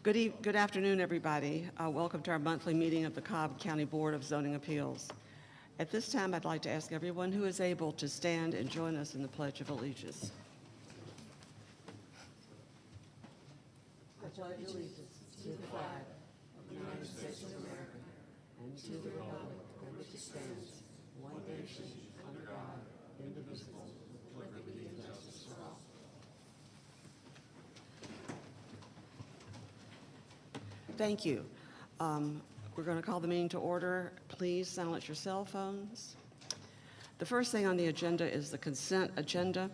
Good afternoon, everybody. Welcome to our monthly meeting of the Cobb County Board of Zoning Appeals. At this time, I'd like to ask everyone who is able to stand and join us in the Pledge of Allegiance. I pledge allegiance to the flag of the United States of America and to the republic for which it stands, one nation, under God, indivisible, with liberty and justice for all. Thank you. We're going to call the meeting to order. Please silence your cell phones. The first thing on the agenda is the consent agenda.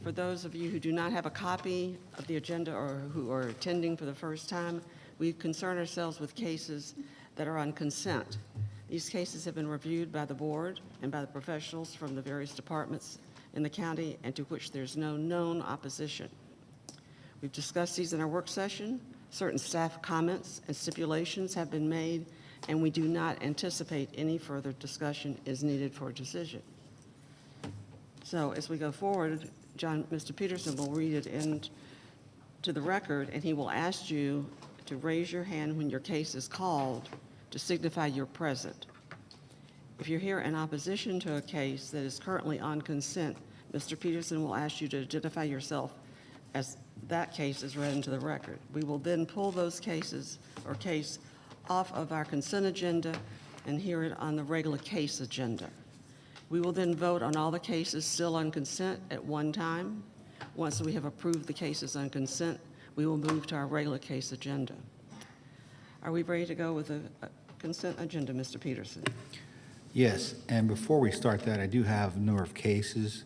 For those of you who do not have a copy of the agenda or who are attending for the first time, we concern ourselves with cases that are on consent. These cases have been reviewed by the board and by the professionals from the various departments in the county and to which there's no known opposition. We've discussed these in our work session. Certain staff comments and stipulations have been made, and we do not anticipate any further discussion is needed for a decision. So as we go forward, Mr. Peterson will read it into the record, and he will ask you to raise your hand when your case is called to signify you're present. If you're here in opposition to a case that is currently on consent, Mr. Peterson will ask you to identify yourself as that case is read into the record. We will then pull those cases or case off of our consent agenda and hear it on the regular case agenda. We will then vote on all the cases still on consent at one time. Once we have approved the cases on consent, we will move to our regular case agenda. Are we ready to go with a consent agenda, Mr. Peterson? Yes, and before we start that, I do have a number of cases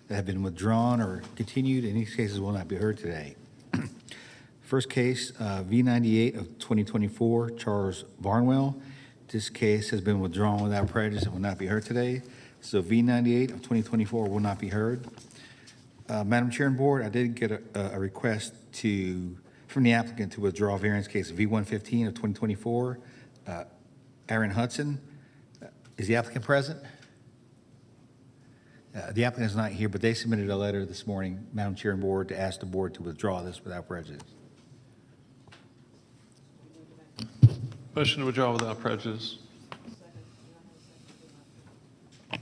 that have been withdrawn or continued, and these cases will not be heard today. First case, V98 of 2024, Charles Barnwell. This case has been withdrawn without prejudice and will not be heard today. So V98 of 2024 will not be heard. Madam Chair and Board, I did get a request from the applicant to withdraw variance case V115 of 2024. Aaron Hudson, is the applicant present? The applicant is not here, but they submitted a letter this morning, Madam Chair and Board, to ask the board to withdraw this without prejudice. Motion to withdraw without prejudice.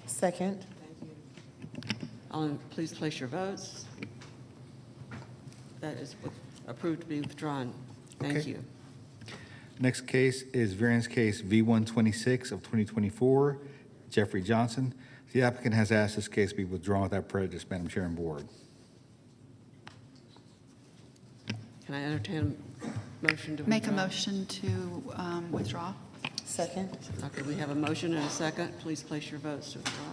Second. Please place your votes. That is approved to be withdrawn. Thank you. Next case is variance case V126 of 2024, Jeffrey Johnson. The applicant has asked this case be withdrawn without prejudice, Madam Chair and Board. Can I entertain a motion to Make a withdraw? motion to withdraw. Second. Okay, we have a motion and a second. Please place your votes to withdraw.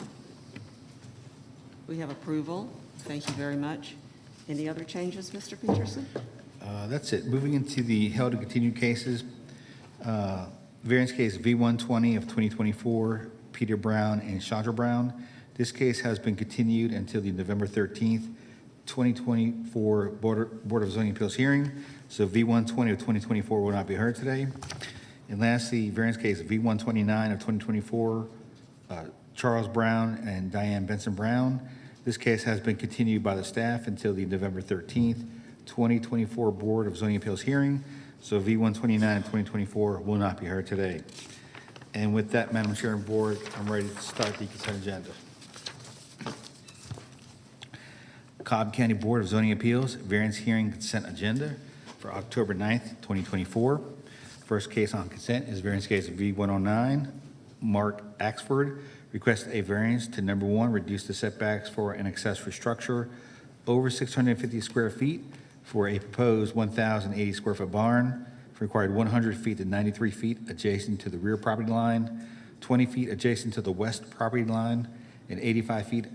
We have approval. Thank you very much. Any other changes, Mr. Peterson? That's it. Moving into the held and continued cases, variance case V120 of 2024, Peter Brown and Chandra Brown. This case has been continued until the November 13th, 2024 Board of Zoning Appeals hearing. So V120 of 2024 will not be heard today. And lastly, variance case V129 of 2024, Charles Brown and Diane Benson Brown. This case has been continued by the staff until the November 13th, 2024 Board of Zoning Appeals hearing. So V129 of 2024 will not be heard today. And with that, Madam Chair and Board, I'm ready to start the consent agenda. Cobb County Board of Zoning Appeals, variance hearing consent agenda for October 9th, 2024. First case on consent is variance case V109, Mark Axford. Request a variance to number 1, reduce the setbacks for an accessory structure over 650 square feet for a proposed 1,080 square foot barn, required 100 feet to 93 feet adjacent to the rear property line, 20 feet adjacent to the west property line, and 85 feet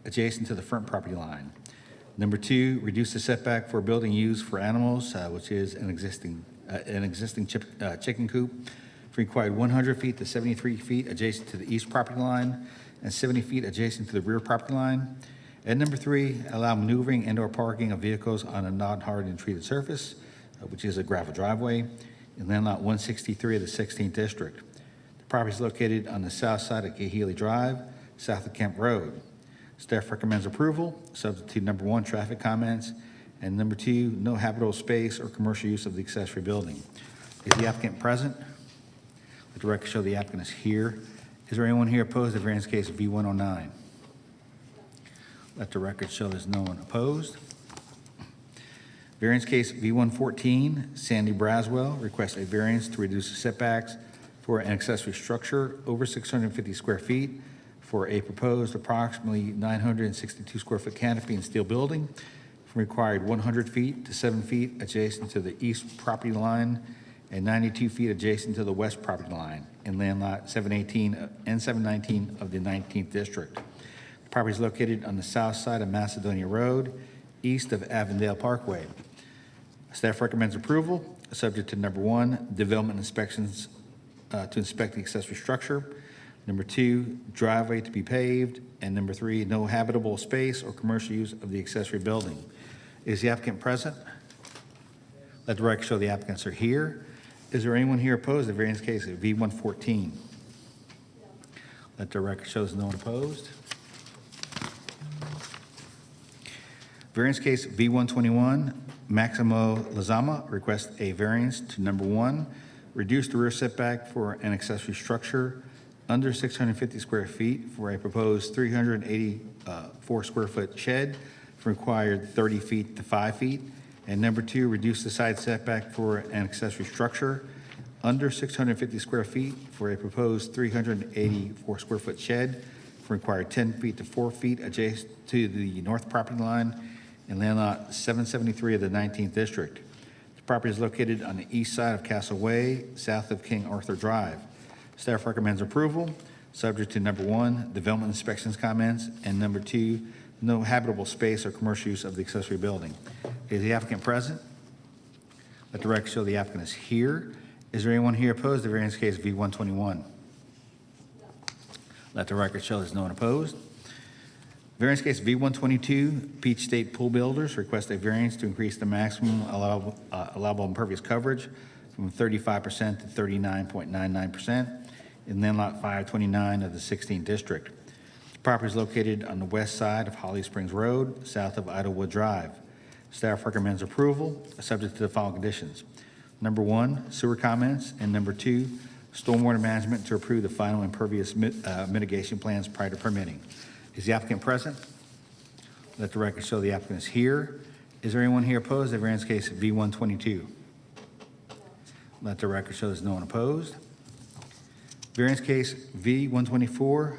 adjacent to the front property line. Number 2, reduce the setback for a building used for animals, which is an existing chicken coop, required 100 feet to 73 feet adjacent to the east property line and 70 feet adjacent to the rear property line. And number 3, allow maneuvering and/or parking of vehicles on a non-hardened treated surface, which is a gravel driveway, in land lot 163 of the 16th District. The property is located on the south side of Cahealy Drive, south of Kemp Road. Staff recommends approval, subject to number 1, traffic comments, And number 2, no habitable space or commercial use of the accessory building. Is the applicant present? Let the record show the applicant is here. Is there anyone here opposed to variance case V109? Let the record show there's no one opposed. Variance case V114, Sandy Braswell requests a variance to reduce the setbacks for an accessory structure over 650 square feet for a proposed approximately 962 square foot canopy and steel building from required 100 feet to 7 feet adjacent to the east property line and 92 feet adjacent to the west property line in land lot 718 and 719 of the 19th district. The property is located on the south side of Macedonia Road, east of Avondale Parkway. Staff recommends approval, subject to number 1, development inspections to inspect the accessory structure. Number 2, driveway to be paved. And number 3, no habitable space or commercial use of the accessory building. Is the applicant present? Let the record show the applicants are here. Is there anyone here opposed to variance case of V114? Let the record show there's no one opposed. Variance case V121, Maximo Lazama requests a variance to number 1, reduce the rear setback for an accessory structure under 650 square feet for a proposed 384 square foot shed from required 30 feet to 5 feet. And number 2, reduce the side setback for an accessory structure under 650 square feet for a proposed 384 square foot shed from required 10 feet to 4 feet adjacent to the north property line in land lot 773 of the 19th district. The property is located on the east side of Castle Way, south of King Arthur Drive. Staff recommends approval, subject to number 1, development inspections comments, and number 2, no habitable space or commercial use of the accessory building. Is the applicant present? Let the record show the applicant is here. Is there anyone here opposed to variance case V121? Let the record show there's no one opposed. Variance case V122, Peach State Pool Builders request a variance to increase the maximum allowable impervious coverage from 35% to 39.99% in land lot 529 of the 16th district. The property is located on the west side of Holly Springs Road, south of Idlewood Drive. Staff recommends approval, subject to the following conditions. Number 1, sewer comments, and number 2, stormwater management to approve the final impervious mitigation plans prior to permitting. Is the applicant present? Let the record show the applicant is here. Is there anyone here opposed to variance case V122? Let the record show there's no one opposed. Variance case V124,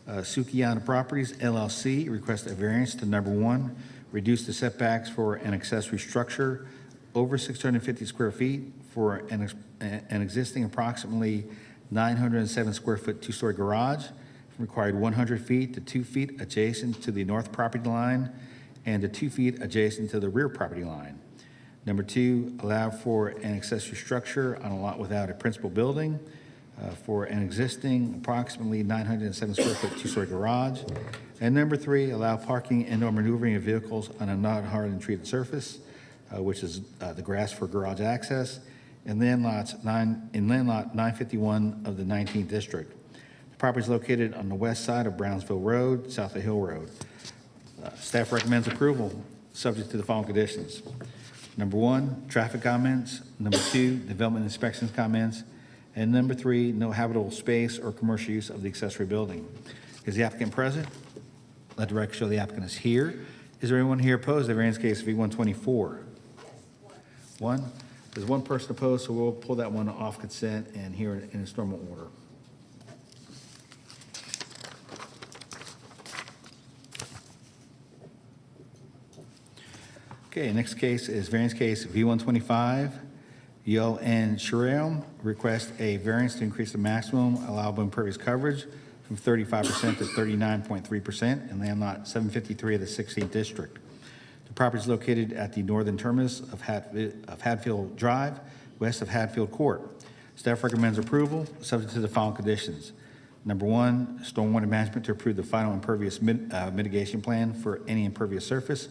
Sukiana Properties LLC requests a variance to number 1, reduce the setbacks for an accessory structure over 650 square feet for an existing approximately 907 square foot 2-story garage from required 100 feet to 2 feet adjacent to the north property line and to 2 feet adjacent to the rear property line. Number 2, allow for an accessory structure on a lot without a principal building for an existing approximately 907 square foot 2-story garage. And number 3, allow parking and/or maneuvering of vehicles on a not hardened treated surface, which is the grass for garage access, in land lot 951 of the 19th district. The property is located on the west side of Brownsville Road, south of Hill Road. Staff recommends approval, subject to the following conditions. Number 1, traffic comments. Number 2, development inspections comments. And number 3, no habitable space or commercial use of the accessory building. Is the applicant present? Let the record show the applicant is here. Is there anyone here opposed to variance case V124? 1. There's 1 person opposed, so we'll pull that one off consent and hear it in its normal order. Okay, next case is variance case V125. Yo and Sherelle request a variance to increase the maximum allowable impervious coverage from 35% to 39.3% in land lot 753 of the 16th district. The property is located at the northern terminus of Hatfield Drive, west of Hatfield Court. Staff recommends approval, subject to the following conditions. Number 1, stormwater management to approve the final impervious mitigation plan for any impervious surface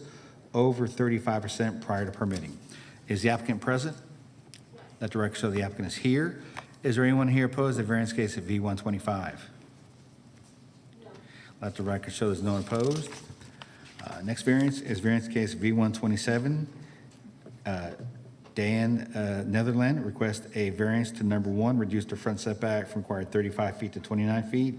over 35% prior to permitting. Is the applicant present? Let the record show the applicant is here. Is there anyone here opposed to variance case of V125? No. Let the record show there's no one opposed. Next variance is variance case V127. Dan Netherland requests a variance to number 1, reduce the front setback from required 35 feet to 29 feet.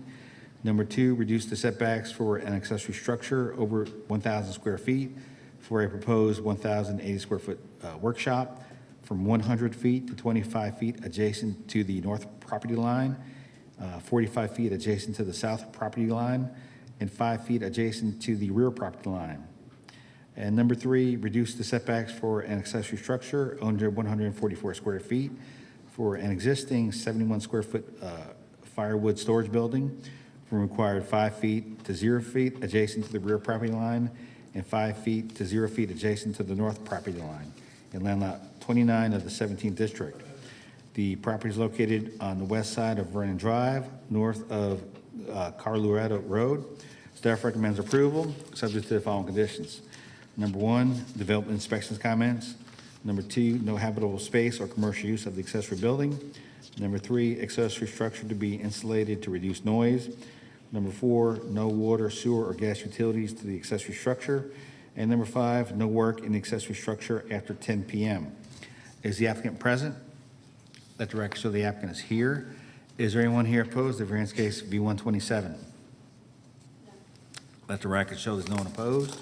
Number 2, reduce the setbacks for an accessory structure over 1,000 square feet for a proposed 1,080 square foot workshop from 100 feet to 25 feet adjacent to the north property line, 45 feet adjacent to the south property line, and 5 feet adjacent to the rear property line. And number 3, reduce the setbacks for an accessory structure under 144 square feet for an existing 71 square foot firewood storage building from required 5 feet to 0 feet adjacent to the rear property line and 5 feet to 0 feet adjacent to the north property line in land lot 29 of the 17th district. The property is located on the west side of Vernon Drive, north of Carluretto Road. Staff recommends approval, subject to the following conditions. Number 1, development inspections comments. Number 2, no habitable space or commercial use of the accessory building. Number 3, accessory structure to be insulated to reduce noise. Number 4, no water, sewer, or gas utilities to the accessory structure. And number 5, no work in the accessory structure after 10 p.m. Is the applicant present? Let the record show the applicant is here. Is there anyone here opposed to variance case V127? Let the record show there's no one opposed.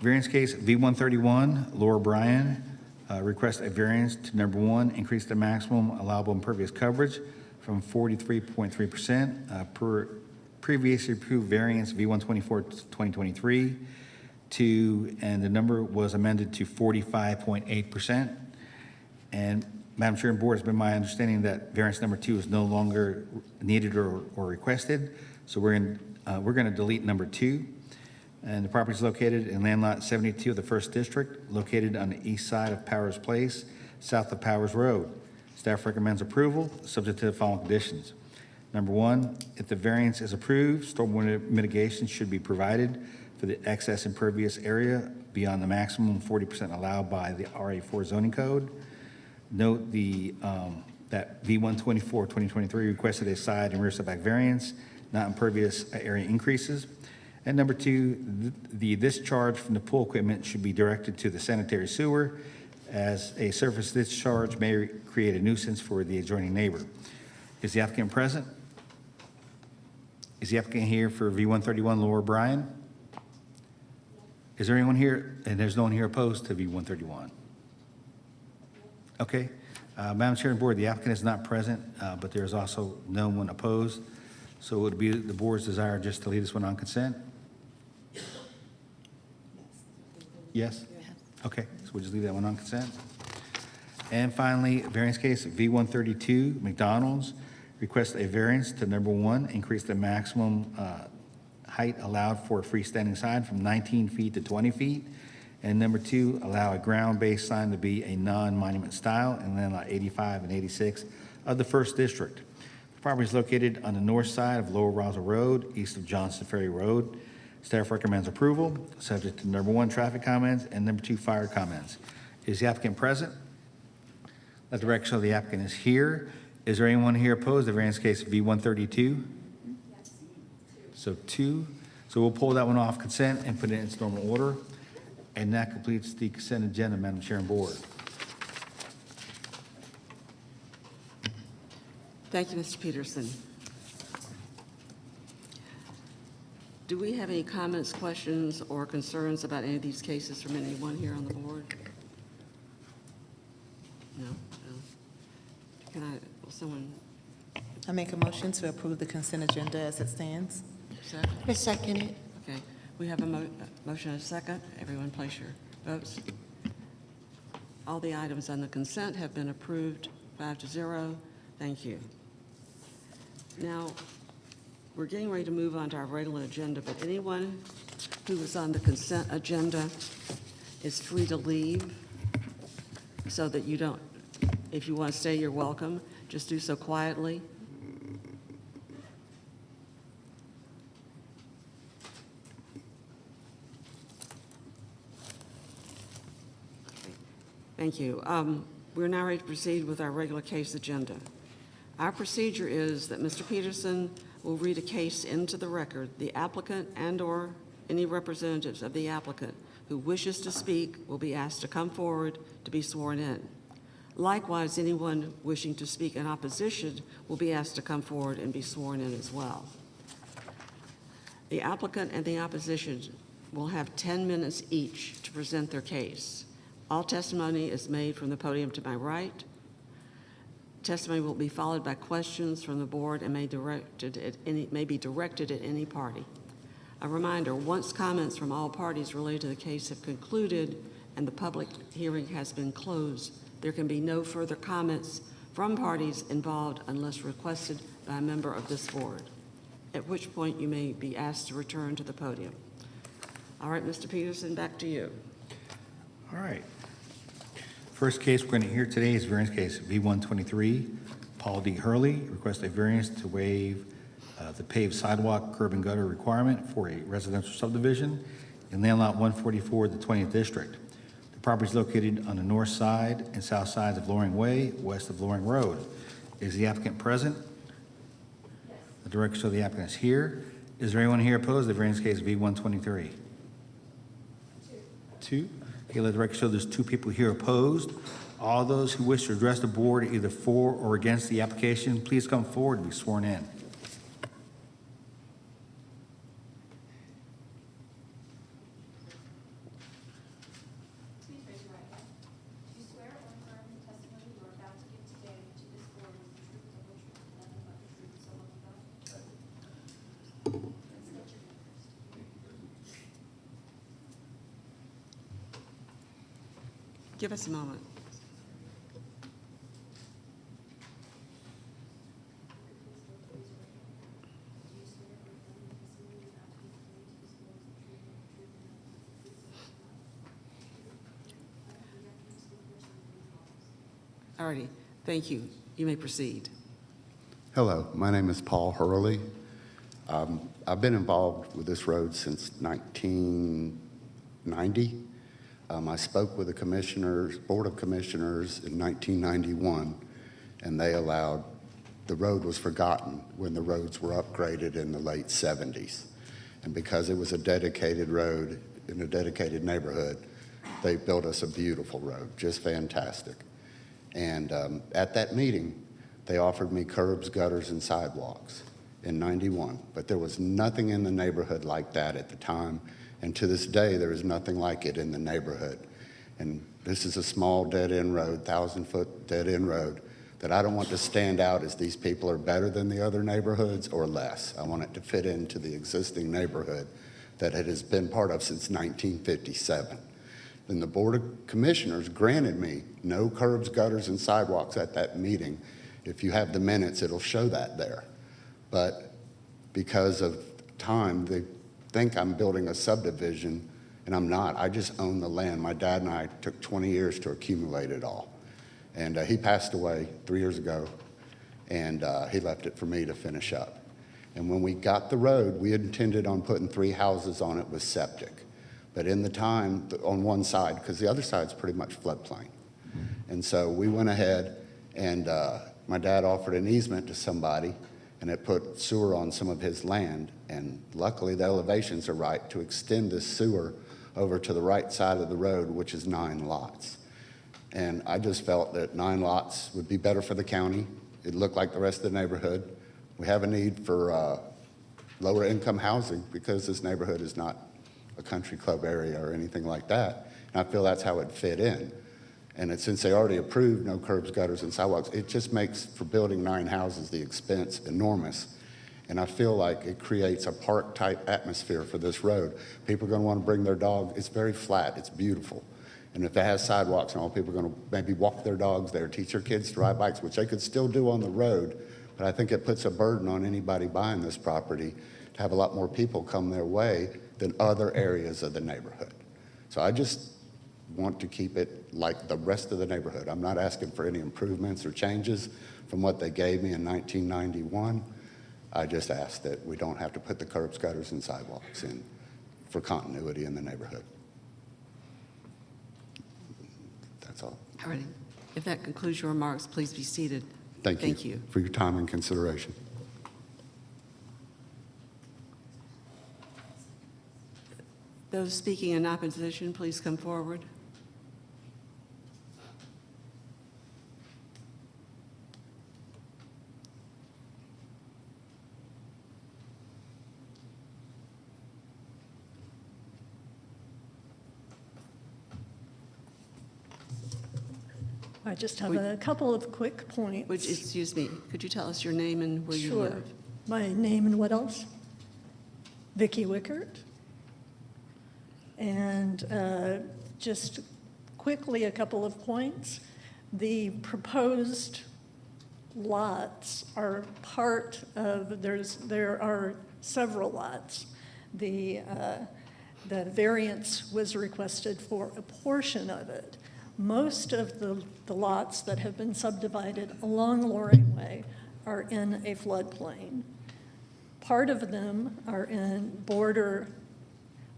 Variance case V131, Laura Bryan requests a variance to number 1, increase the maximum allowable impervious coverage from 43.3% per previously approved variance V124-2023 to, and the number was amended to 45.8%. And Madam Chair and Board, it's been my understanding that variance number 2 is no longer needed or requested. So we're going to delete number 2. And the property is located in land lot 72 of the 1st District, located on the east side of Powers Place, south of Powers Road. Staff recommends approval, subject to the following conditions. Number 1, if the variance is approved, stormwater mitigation should be provided for the excess impervious area beyond the maximum 40% allowed by the RA4 zoning code. Note that V124-2023 requested a side and rear setback variance, not impervious area increases. And number 2, the discharge from the pool equipment should be directed to the sanitary sewer, as a surface discharge may create a nuisance for the adjoining neighbor. Is the applicant present? Is the applicant here for V131, Laura Bryan? Is there anyone here? And there's no one here opposed to V131. Okay. Madam Chair and Board, the applicant is not present, but there is also no one opposed. So it would be the board's desire just to leave this one on consent? Yes? Okay, so we'll just leave that one on consent. And finally, variance case V132, McDonald's, requests a variance to number 1, increase the maximum height allowed for a freestanding sign from 19 feet to 20 feet. And number 2, allow a ground-based sign to be a non-monument style in land lot 85 and 86 of the 1st District. The property is located on the north side of Lower Roswell Road, east of Johnson Ferry Road. Staff recommends approval, subject to number 1, traffic comments, and number 2, fire comments. Is the applicant present? Let the record show the applicant is here. Is there anyone here opposed to variance case V132? Yes. So 2. So we'll pull that one off consent and put it in its normal order. And that completes the consent agenda, Madam Chair and Board. Thank you, Mr. Peterson. Do we have any comments, questions, or concerns about any of these cases from anyone here on the board? No? No. Can will someone I make a motion to approve the consent agenda as it stands. second? I second it. Okay, we have a motion and a second. Everyone place your votes. All the items on the consent have been approved 5-0. Thank you. Now, we're getting ready to move on to our regular agenda, but anyone who is on the consent agenda is free to leave so that you don't, if you want to stay, you're welcome. Just do so quietly. Thank you. We're now ready to proceed with our regular case agenda. Our procedure is that Mr. Peterson will read a case into the record. The applicant and/or any representatives of the applicant who wishes to speak will be asked to come forward to be sworn in. Likewise, anyone wishing to speak in opposition will be asked to come forward and be sworn in as well. The applicant and the opposition will have 10 minutes each to present their case. All testimony is made from the podium to my right. Testimony will be followed by questions from the board and may be directed at any party. A reminder, once comments from all parties related to the case have concluded and the public hearing has been closed, there can be no further comments from parties involved unless requested by a member of this board, at which point you may be asked to return to the podium. All right, Mr. Peterson, back to you. All right. First case we're going to hear today is variance case V123. Paul D. Hurley requests a variance to waive the paved sidewalk, curb and gutter requirement for a residential subdivision in land lot 144, the 20th district. The property is located on the north side and south sides of Loring Way, west of Loring Road. Is the applicant present? Yes. The director shows the applicant is here. Is there anyone here opposed to the variance case V123? Two. Okay, let the record show there's two people here opposed. All those who wish to address the board either for or against the application, please come forward and be sworn in. Please raise your right hand. Do you swear or affirm the testimony you are about to give today to this board is the truth, the whole truth, and nothing but the truth, so help you God? Let's get your name first. Give us a moment. All righty, thank you. You may proceed. Hello, my name is Paul Hurley. I've been involved with this road since 1990. I spoke with the Board of Commissioners in 1991, and they allowed, the road was forgotten when the roads were upgraded in the late 70s. And because it was a dedicated road in a dedicated neighborhood, they built us a beautiful road, just fantastic. And at that meeting, they offered me curbs, gutters, and sidewalks in 91. But there was nothing in the neighborhood like that at the time. And to this day, there is nothing like it in the neighborhood. And this is a small dead-end road, 1,000-foot dead-end road, that I don't want to stand out as these people are better than the other neighborhoods or less. I want it to fit into the existing neighborhood that it has been part of since 1957. Then the Board of Commissioners granted me no curbs, gutters, and sidewalks at that meeting. If you have the minutes, it'll show that there. But because of time, they think I'm building a subdivision, and I'm not. I just own the land. My dad and I took 20 years to accumulate it all. And he passed away 3 years ago, and he left it for me to finish up. And when we got the road, we intended on putting 3 houses on it with septic. But in the time, on one side, because the other side's pretty much floodplain. And so we went ahead, and my dad offered an easement to somebody, and it put sewer on some of his land. And luckily, the elevations are right to extend this sewer over to the right side of the road, which is 9 lots. And I just felt that 9 lots would be better for the county. It looked like the rest of the neighborhood. We have a need for lower income housing because this neighborhood is not a country club area or anything like that. And I feel that's how it fit in. And since they already approved no curbs, gutters, and sidewalks, it just makes for building 9 houses the expense enormous. And I feel like it creates a park-type atmosphere for this road. People are going to want to bring their dog. It's very flat. It's beautiful. And if it has sidewalks and all, people are going to maybe walk their dogs there, teach their kids to ride bikes, which they could still do on the road. But I think it puts a burden on anybody buying this property to have a lot more people come their way than other areas of the neighborhood. So I just want to keep it like the rest of the neighborhood. I'm not asking for any improvements or changes from what they gave me in 1991. I just ask that we don't have to put the curbs, gutters, and sidewalks in for continuity in the neighborhood. That's all. All righty. If that concludes your remarks, please be seated. Thank you Thank you. for your time and consideration. Those speaking in opposition, please come forward. I just have a couple of quick points. Excuse me, could you tell us your name and where you Sure. live? My name and what else? Vicki Wickert. And just quickly, a couple of points. The proposed lots are part of, there are several lots. The variance was requested for a portion of it. Most of the lots that have been subdivided along Loring Way are in a floodplain. Part of them are in border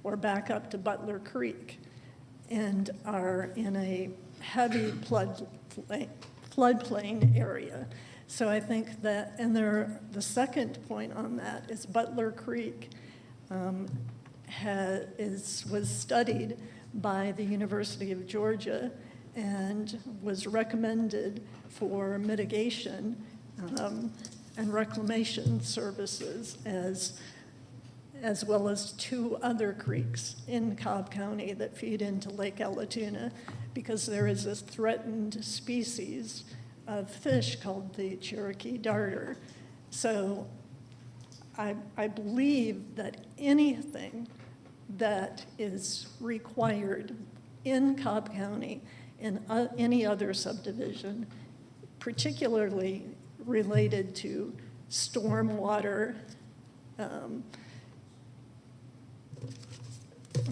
or back up to Butler Creek and are in a heavy floodplain area. So I think that, and the second point on that is Butler Creek was studied by the University of Georgia and was recommended for mitigation and reclamation services as well as two other creeks in Cobb County that feed into Lake Allatoona, because there is a threatened species of fish called the Cherokee darter. So I believe that anything that is required in Cobb County in any other subdivision, particularly related to stormwater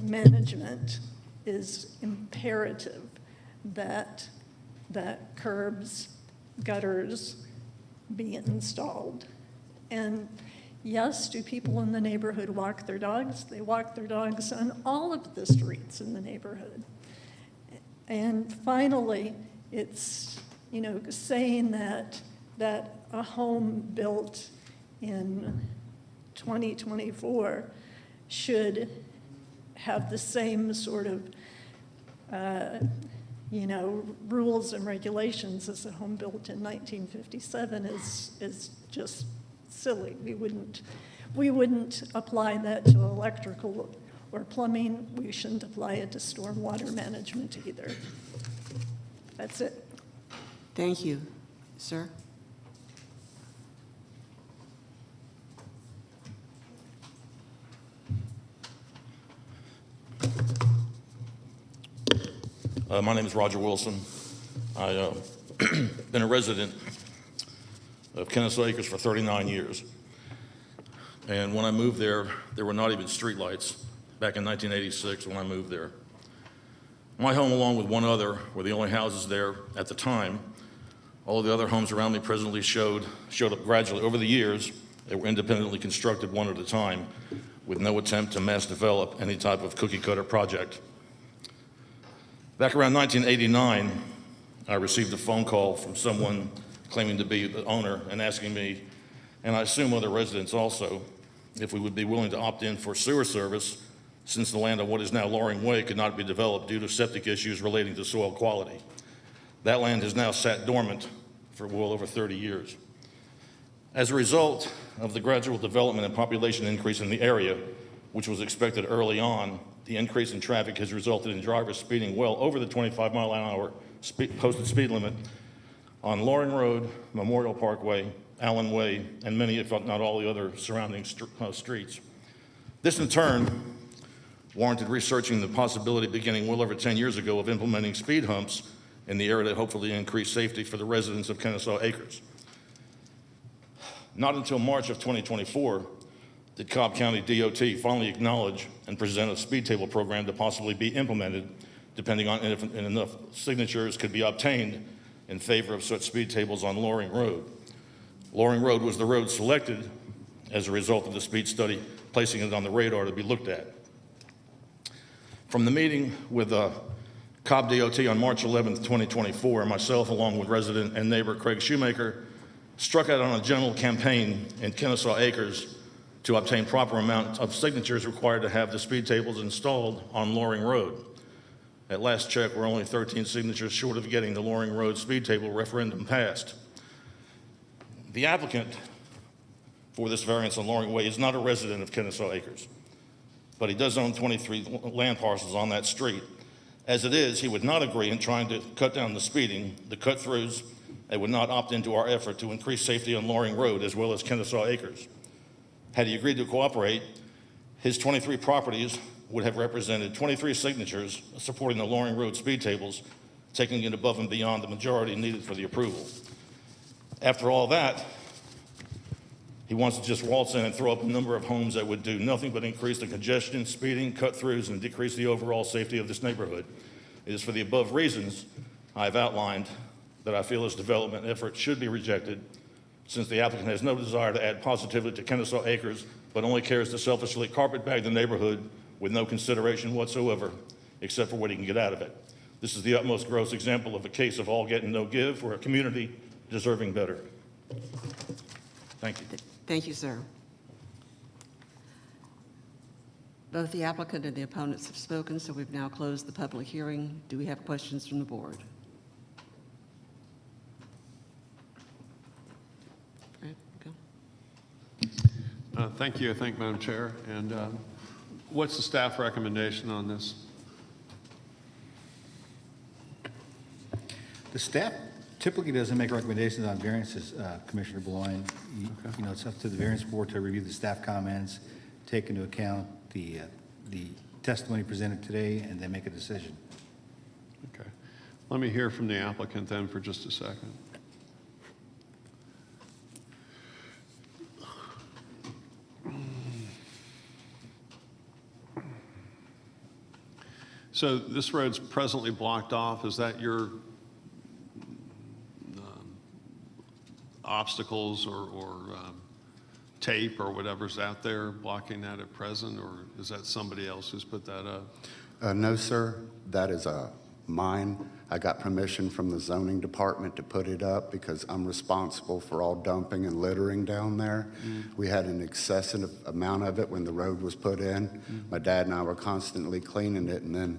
management, is imperative that curbs, gutters be installed. And yes, do people in the neighborhood walk their dogs? They walk their dogs on all of the streets in the neighborhood. And finally, it's, saying that a home built in 2024 should have the same sort of, rules and regulations as a home built in 1957 is just silly. We wouldn't apply that to electrical or plumbing. We shouldn't apply it to stormwater management either. That's it. Thank you. Sir? My name is Roger Wilson. I've been a resident of Kennesaw Acres for 39 years. And when I moved there were not even streetlights back in 1986 when I moved there. My home, along with one other, were the only houses there at the time. All of the other homes around me presently showed up gradually over the years. They were independently constructed one at a time with no attempt to mass develop any type of cookie cutter project. Back around 1989, I received a phone call from someone claiming to be the owner and asking me, and I assume other residents also, if we would be willing to opt in for sewer service since the land on what is now Loring Way could not be developed due to septic issues relating to soil quality. That land has now sat dormant for well over 30 years. As a result of the gradual development and population increase in the area, which was expected early on, the increase in traffic has resulted in drivers speeding well over the 25-mile-an-hour posted speed limit on Loring Road, Memorial Parkway, Allen Way, and many, if not all, the other surrounding streets. This, in turn, warranted researching the possibility beginning well over 10 years ago of implementing speed humps in the area to hopefully increase safety for the residents of Kennesaw Acres. Not until March of 2024 did Cobb County DOT finally acknowledge and present a speed table program to possibly be implemented, depending on if enough signatures could be obtained in favor of such speed tables on Loring Road. Loring Road was the road selected as a result of the speed study, placing it on the radar to be looked at. From the meeting with Cobb DOT on March 11th, 2024, myself, along with resident and neighbor Craig Shoemaker, struck out on a general campaign in Kennesaw Acres to obtain proper amount of signatures required to have the speed tables installed on Loring Road. At last check, we're only 13 signatures short of getting the Loring Road speed table referendum passed. The applicant for this variance on Loring Way is not a resident of Kennesaw Acres, but he does own 23 land parcels on that street. As it is, he would not agree in trying to cut down the speeding, the cut-throughs, and would not opt into our effort to increase safety on Loring Road as well as Kennesaw Acres. Had he agreed to cooperate, his 23 properties would have represented 23 signatures supporting the Loring Road speed tables, taking it above and beyond the majority needed for the approval. After all that, he wants to just waltz in and throw up a number of homes that would do nothing but increase the congestion, speeding, cut-throughs, and decrease the overall safety of this neighborhood. It is for the above reasons I've outlined that I feel this development effort should be rejected, since the applicant has no desire to add positively to Kennesaw Acres, but only cares to selfishly carpetbag the neighborhood with no consideration whatsoever, except for what he can get out of it. This is the utmost gross example of a case of all get and no give for a community deserving better. Thank you. Thank you, sir. Both the applicant and the opponents have spoken, so we've now closed the public hearing. Do we have questions from the board? Fred, go. Thank you, Madam Chair. And what's the staff recommendation on this? The staff typically doesn't make recommendations on variances, Commissioner Blouin. You know, it's up to the variance board to review the staff comments, take into account the testimony presented today, and then make a decision. Okay. Let me hear from the applicant then for just a second. So this road's presently blocked off. Is that your obstacles or tape or whatever's out there blocking that at present, or is that somebody else who's put that up? No, sir, that is mine. I got permission from the zoning department to put it up because I'm responsible for all dumping and littering down there. We had an excessive amount of it when the road was put in. My dad and I were constantly cleaning it, and then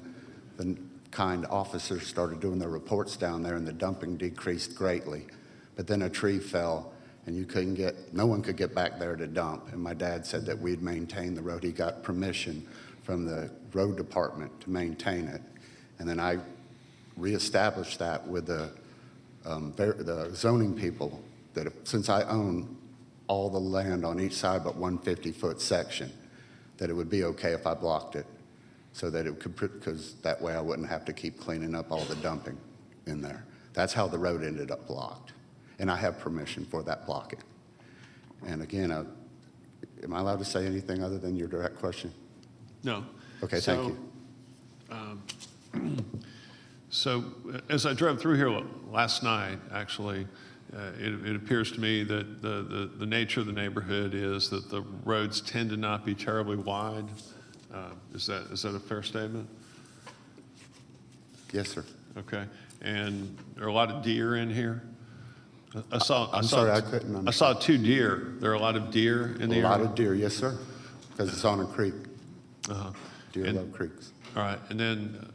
the kind officers started doing their reports down there, and the dumping decreased greatly. But then a tree fell, and no one could get back there to dump. And my dad said that we'd maintain the road. He got permission from the road department to maintain it. And then I reestablished that with the zoning people, that since I own all the land on each side but one 50-foot section, that it would be okay if I blocked it, so that it could, because that way I wouldn't have to keep cleaning up all the dumping in there. That's how the road ended up blocked. And I have permission for that blocking. And again, am I allowed to say anything other than your direct question? No. Okay, thank you. So as I drove through here last night, actually, it appears to me that the nature of the neighborhood is that the roads tend to not be terribly wide. Is that a fair statement? Yes, sir. Okay. And there are a lot of deer in here? I'm sorry, I couldn't understand. I saw 2 deer. There are a lot of deer in the area? A lot of deer, yes, sir, because it's on a creek. Deer love creeks. All right, and then,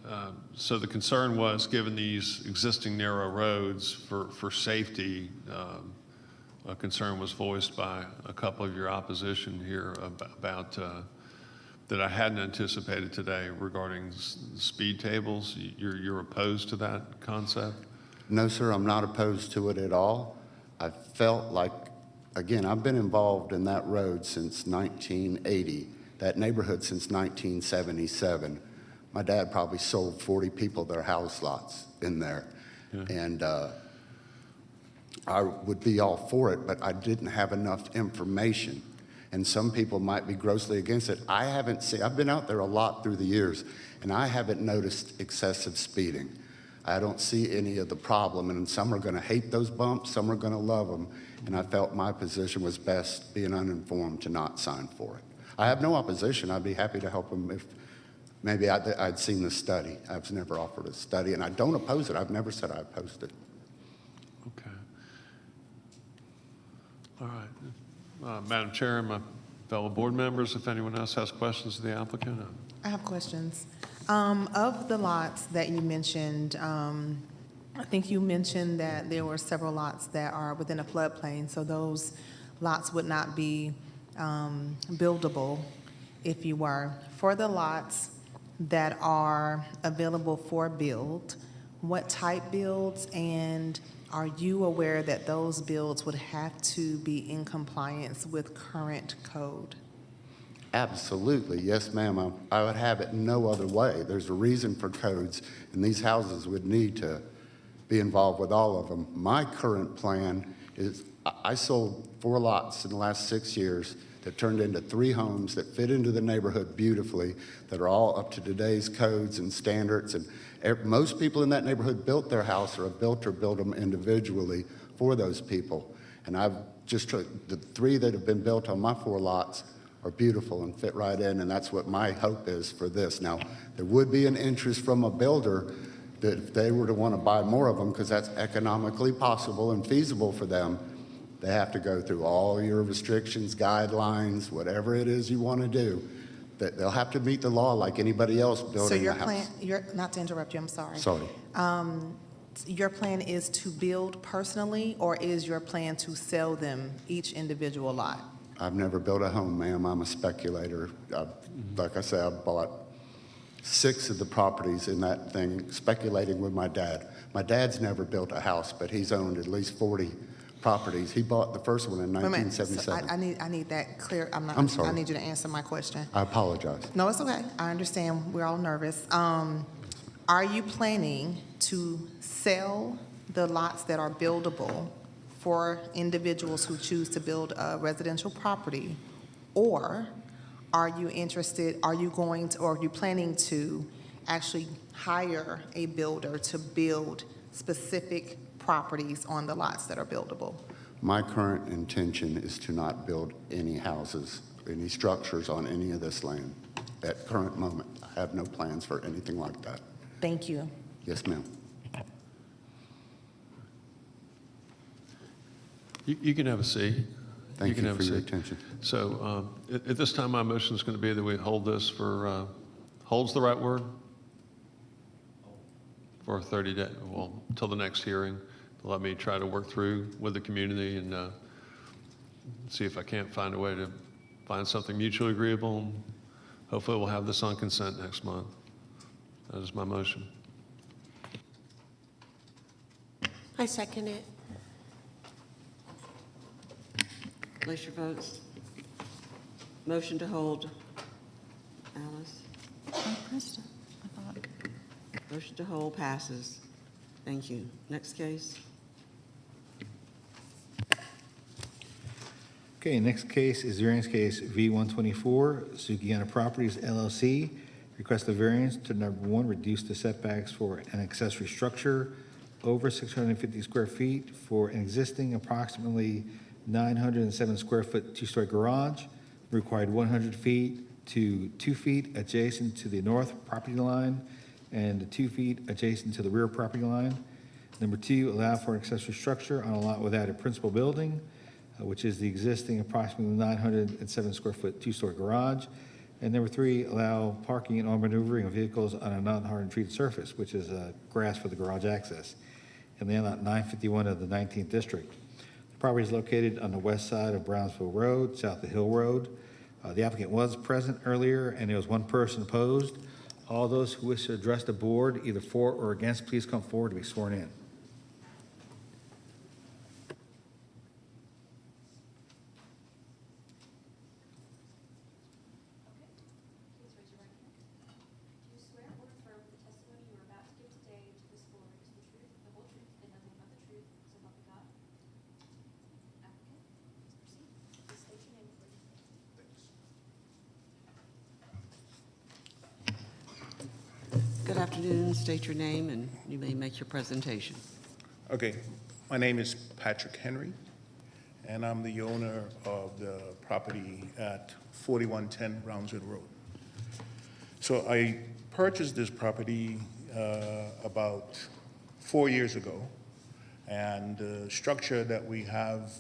so the concern was, given these existing narrow roads for safety, a concern was voiced by a couple of your opposition here about that I hadn't anticipated today regarding speed tables. You're opposed to that concept? No, sir, I'm not opposed to it at all. I felt like, again, I've been involved in that road since 1980, that neighborhood since 1977. My dad probably sold 40 people their house lots in there. Yeah. And I would be all for it, but I didn't have enough information. And some people might be grossly against it. I've been out there a lot through the years, and I haven't noticed excessive speeding. I don't see any of the problem, and some are gonna hate those bumps, some are gonna love them, and I felt my position was best, being uninformed, to not sign for it. I have no opposition. I'd be happy to help them if maybe I'd seen the study. I've never offered a study, and I don't oppose it. I've never said I opposed it. Okay. All right. Madam Chair, am I fellow board members, if anyone else has questions of the applicant. I have questions. Of the lots that you mentioned, I think you mentioned that there were several lots that are within a floodplain, so those lots would not be buildable if you were. For the lots that are available for build, what type builds, and are you aware that those builds would have to be in compliance with current code? Absolutely, yes, ma'am. I would have it no other way. There's a reason for codes, and these houses would need to be involved with all of them. My current plan is, I sold 4 lots in the last 6 years that turned into 3 homes that fit into the neighborhood beautifully, that are all up to today's codes and standards. And most people in that neighborhood built their house or have built or built them individually for those people. And I've just took the 3 that have been built on my 4 lots are beautiful and fit right in, and that's what my hope is for this. Now, there would be an interest from a builder that if they were to want to buy more of them, because that's economically possible and feasible for them, they have to go through all your restrictions, guidelines, whatever it is you want to do. That they'll have to meet the law like anybody else building a house. So not to interrupt you, I'm sorry. Sorry. Your plan is to build personally, or is your plan to sell them each individual lot? I've never built a home, ma'am. I'm a speculator. Like I say, I bought 6 of the properties in that thing, speculating with my dad. My dad's never built a house, but he's owned at least 40 properties. He bought the first one in Wait a minute. 1977. I need that clear. I'm sorry. I need you to answer my question. I apologize. No, it's okay. I understand. We're all nervous. Are you planning to sell the lots that are buildable for individuals who choose to build a residential property? Or are you planning to actually hire a builder to build specific properties on the lots that are buildable? My current intention is to not build any houses, any structures on any of this land. At current moment, I have no plans for anything like that. Thank you. Yes, ma'am. You can have a seat. Thank can you have for a your seat. attention. So at this time, my motion is going to be that we hold this for, holds the right word? For 30 days, well, until the next hearing. Let me try to work through with the community and see if I can't find a way to find something mutually agreeable. Hopefully we'll have this on consent next month. That is my motion. I second it. Place your votes. Motion to hold. Alice? I pressed it, I thought. Motion to hold passes. Thank you. Next case. Okay, next case is variance case V124, Sukiana Properties LLC. Request a variance to number 1, reduce the setbacks for an accessory structure over 650 square feet for an existing approximately 907 square foot 2-story garage, required 100 feet to 2 feet adjacent to the north property line and 2 feet adjacent to the rear property line. Number 2, allow for an accessory structure on a lot without a principal building, which is the existing approximately 907 square foot 2-story garage. And number 3, allow parking and maneuvering of vehicles on a non-hardened treated surface, which is grass for the garage access, in the lot 951 of the 19th district. The property is located on the west side of Brownsville Road, south of Hill Road. The applicant was present earlier, and there was 1 person opposed. All those who wish to address the board, either for or against, please come forward to be sworn in. Please raise your right hand. Do you swear or affirm that the testimony you are about to give today to this board is the truth, the whole truth, and nothing but the truth, so help you God? Applicant, please proceed. Please state your name, please. Good afternoon. State your name and you may make your presentation. Okay, my name is Patrick Henry, and I'm the owner of the property at 4110 Brownsville Road. So I purchased this property about 4 years ago, and the structure that we have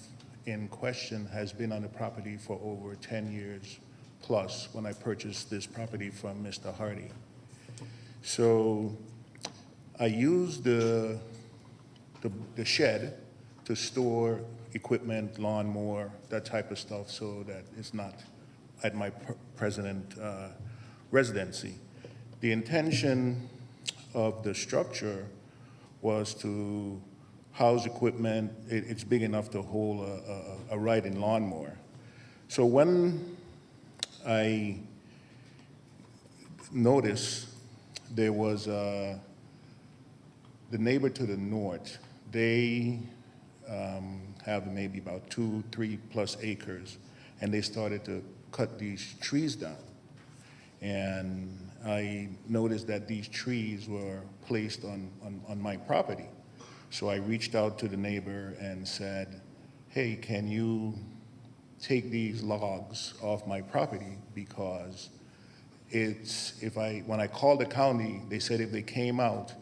in question has been on the property for over 10 years plus when I purchased this property from Mr. Hardy. So I used the shed to store equipment, lawnmower, that type of stuff, so that it's not at my present residency. The intention of the structure was to house equipment. It's big enough to hold a riding lawnmower. So when I noticed there was the neighbor to the north, they have maybe about 2-3+ acres, and they started to cut these trees down. And I noticed that these trees were placed on my property. So I reached out to the neighbor and said, hey, can you take these logs off my property? Because when I called the county, they said if they came out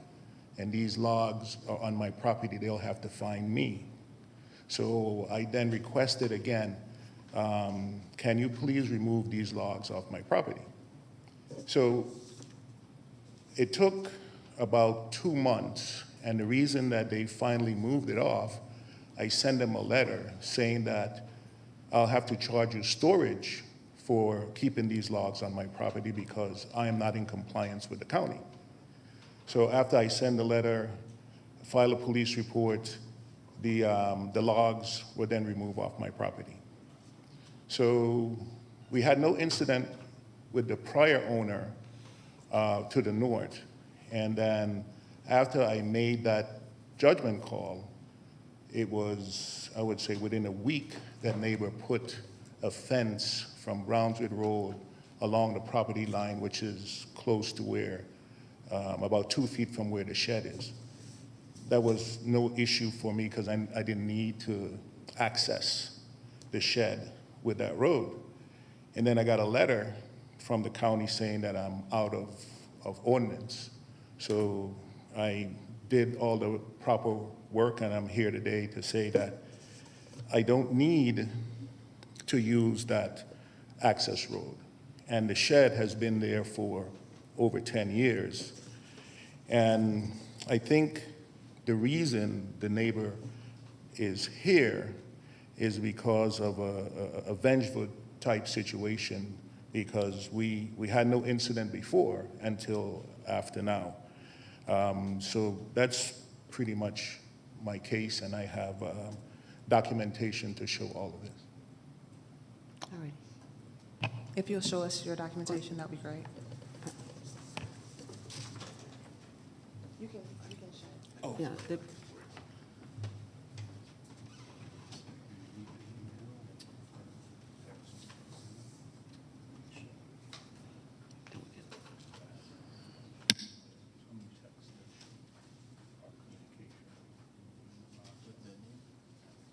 and these logs are on my property, they'll have to fine me. So I then requested again, can you please remove these logs off my property? So it took about 2 months, and the reason that they finally moved it off, I sent them a letter saying that I'll have to charge you storage for keeping these logs on my property because I am not in compliance with the county. So after I send the letter, file a police report, the logs were then removed off my property. So we had no incident with the prior owner to the north. And then after I made that judgment call, it was, I would say, within a week, that neighbor put a fence from Brownswood Road along the property line, which is close to where, about 2 feet from where the shed is. That was no issue for me because I didn't need to access the shed with that road. And then I got a letter from the county saying that I'm out of ordinance. So I did all the proper work, and I'm here today to say that I don't need to use that access road. And the shed has been there for over 10 years. And I think the reason the neighbor is here is because of a vengeful type situation, because we had no incident before until after now. So that's pretty much my case, and I have documentation to show all of this. All right. If you'll show us your documentation, that'd be great. You can share. Yeah,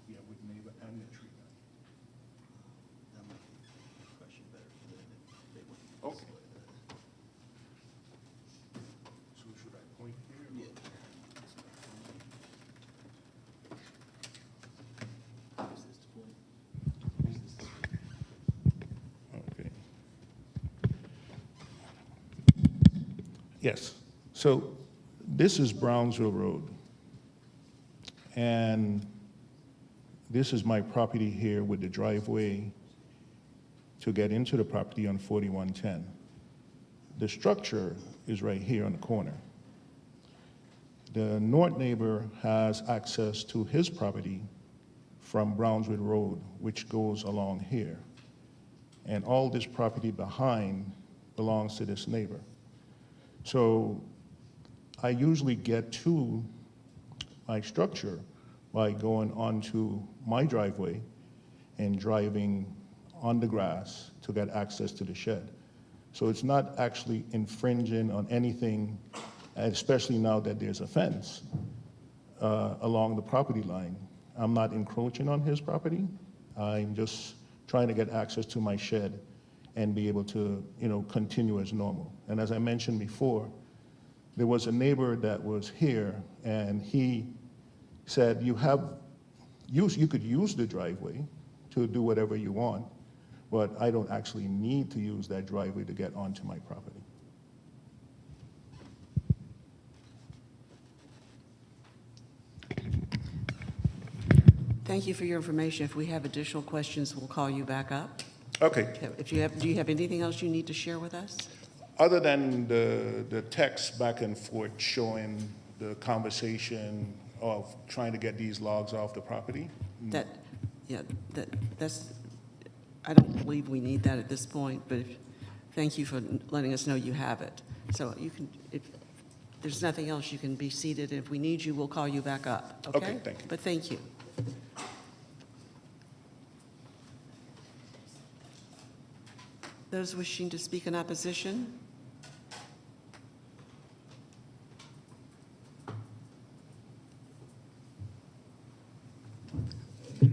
Yeah, with neighbor and the tree. Okay. So should I point here? Yeah. Okay. Yes. So this is Brownsville Road. And this is my property here with the driveway to get into the property on 4110. The structure is right here on the corner. The north neighbor has access to his property from Brownswood Road, which goes along here. And all this property behind belongs to this neighbor. So I usually get to my structure by going onto my driveway and driving on the grass to get access to the shed. So it's not actually infringing on anything, especially now that there's a fence along the property line. I'm not encroaching on his property. I'm just trying to get access to my shed and be able to, continue as normal. And as I mentioned before, there was a neighbor that was here, and he said, you have you could use the driveway to do whatever you want, but I don't actually need to use that driveway to get onto my property. Thank you for your information. If we have additional questions, we'll call you back up. Okay. Do you have anything else you need to share with us? Other than the text back and forth showing the conversation of trying to get these logs off the property, That's, I don't believe we need that at this point, but thank you for letting us know you have it. So you can, if there's nothing else, you can be seated. If we need you, we'll call you back up, okay? Okay, thank you. But thank you. Those wishing to speak in opposition?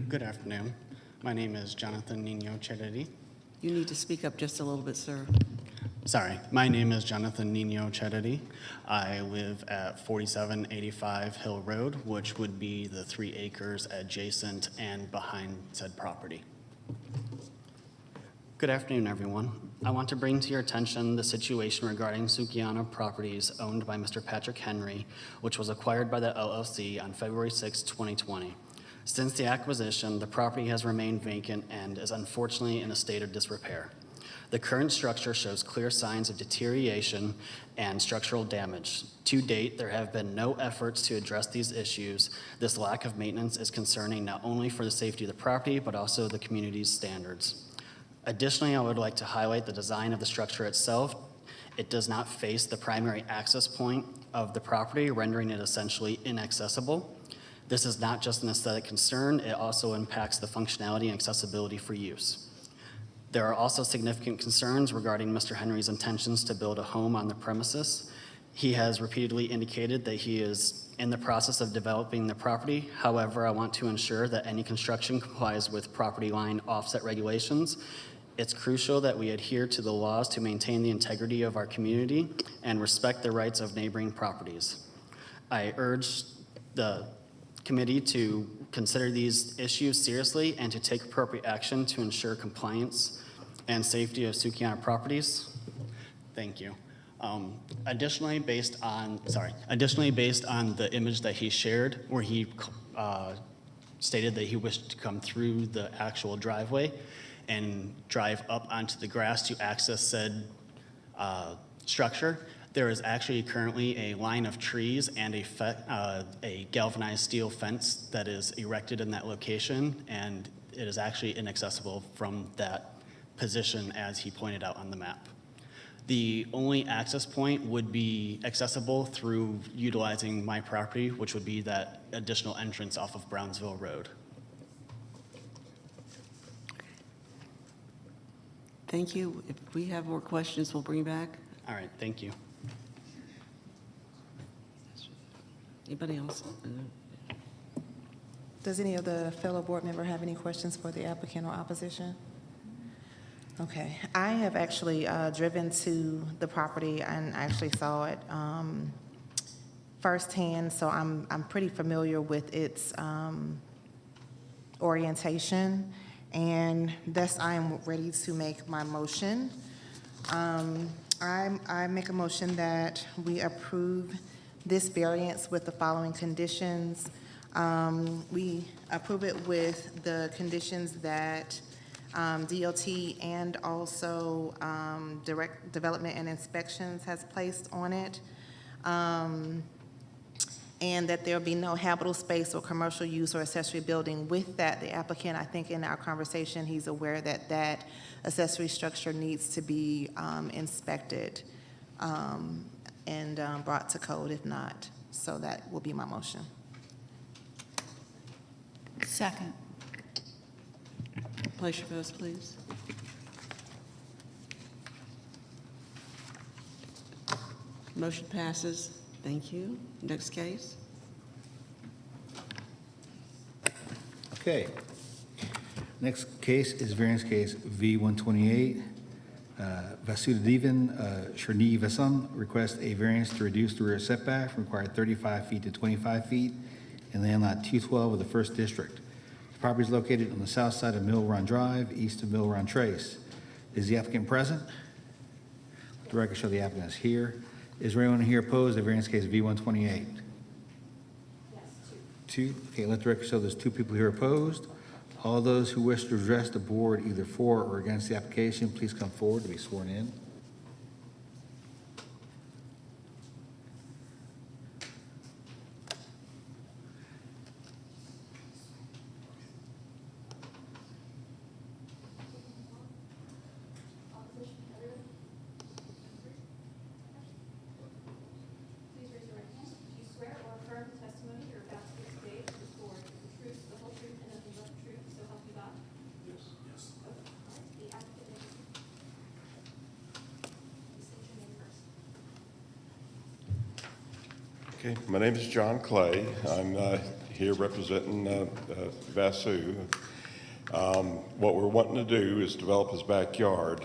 Good afternoon. My name is Jonathan Nino Cheredi. You need to speak up just a little bit, sir. Sorry, my name is Jonathan Nino Cheredi. I live at 4785 Hill Road, which would be the 3 acres adjacent and behind said property. Good afternoon, everyone. I want to bring to your attention the situation regarding Sukiana Properties owned by Mr. Patrick Henry, which was acquired by the LLC on February 6, 2020. Since the acquisition, the property has remained vacant and is unfortunately in a state of disrepair. The current structure shows clear signs of deterioration and structural damage. To date, there have been no efforts to address these issues. This lack of maintenance is concerning not only for the safety of the property, but also the community's standards. Additionally, I would like to highlight the design of the structure itself. It does not face the primary access point of the property, rendering it essentially inaccessible. This is not just an aesthetic concern, it also impacts the functionality and accessibility for use. There are also significant concerns regarding Mr. Henry's intentions to build a home on the premises. He has repeatedly indicated that he is in the process of developing the property. However, I want to ensure that any construction complies with property line offset regulations. It's crucial that we adhere to the laws to maintain the integrity of our community and respect the rights of neighboring properties. I urge the committee to consider these issues seriously and to take appropriate action to ensure compliance and safety of Sukiana Properties. Thank you. Additionally, based on the image that he shared, where he stated that he wished to come through the actual driveway and drive up onto the grass to access said structure, there is actually currently a line of trees and a galvanized steel fence that is erected in that location, and it is actually inaccessible from that position as he pointed out on the map. The only access point would be accessible through utilizing my property, which would be that additional entrance off of Brownsville Road. Thank you. If we have more questions, we'll bring you back. All right, thank you. Anybody else? Does any of the fellow board member have any questions for the applicant or opposition? Okay, I have actually driven to the property and actually saw it firsthand, so I'm pretty familiar with its orientation, and thus I am ready to make my motion. I make a motion that we approve this variance with the following conditions. We approve it with the conditions that DOT and also Direct Development and Inspections has placed on it, and that there be no habitable space or commercial use or accessory building. With that, the applicant, I think in our conversation, he's aware that that accessory structure needs to be inspected and brought to code if not. So that will be my motion. Second. Place your votes, please. Motion passes. Thank you. Next case. Okay. Next case is variance case V128. Vasudevan Srinivasan requests a variance to reduce the rear setback from required 35 feet to 25 feet in land lot 212 of the first district. property is located on the south side of Mill Run Drive, east of Mill Run Trace. Is the applicant present? Let the record show the applicant is here. Is there anyone here opposed to variance case V128? Yes, two. Two. Okay, let the record show there's two people here opposed. All those who wish to address the board either for or against the application, please come forward to be sworn in. Opposition, everyone? Please raise your right hand. Do you swear or affirm the testimony you're about to give today to this board is the truth, the whole truth, and nothing but the truth, so help you God? Yes. Yes. Okay. All right. The applicant may proceed. Please state your name first. Okay, my name is John Clay. I'm here representing Vasu. What we're wanting to do is develop his backyard.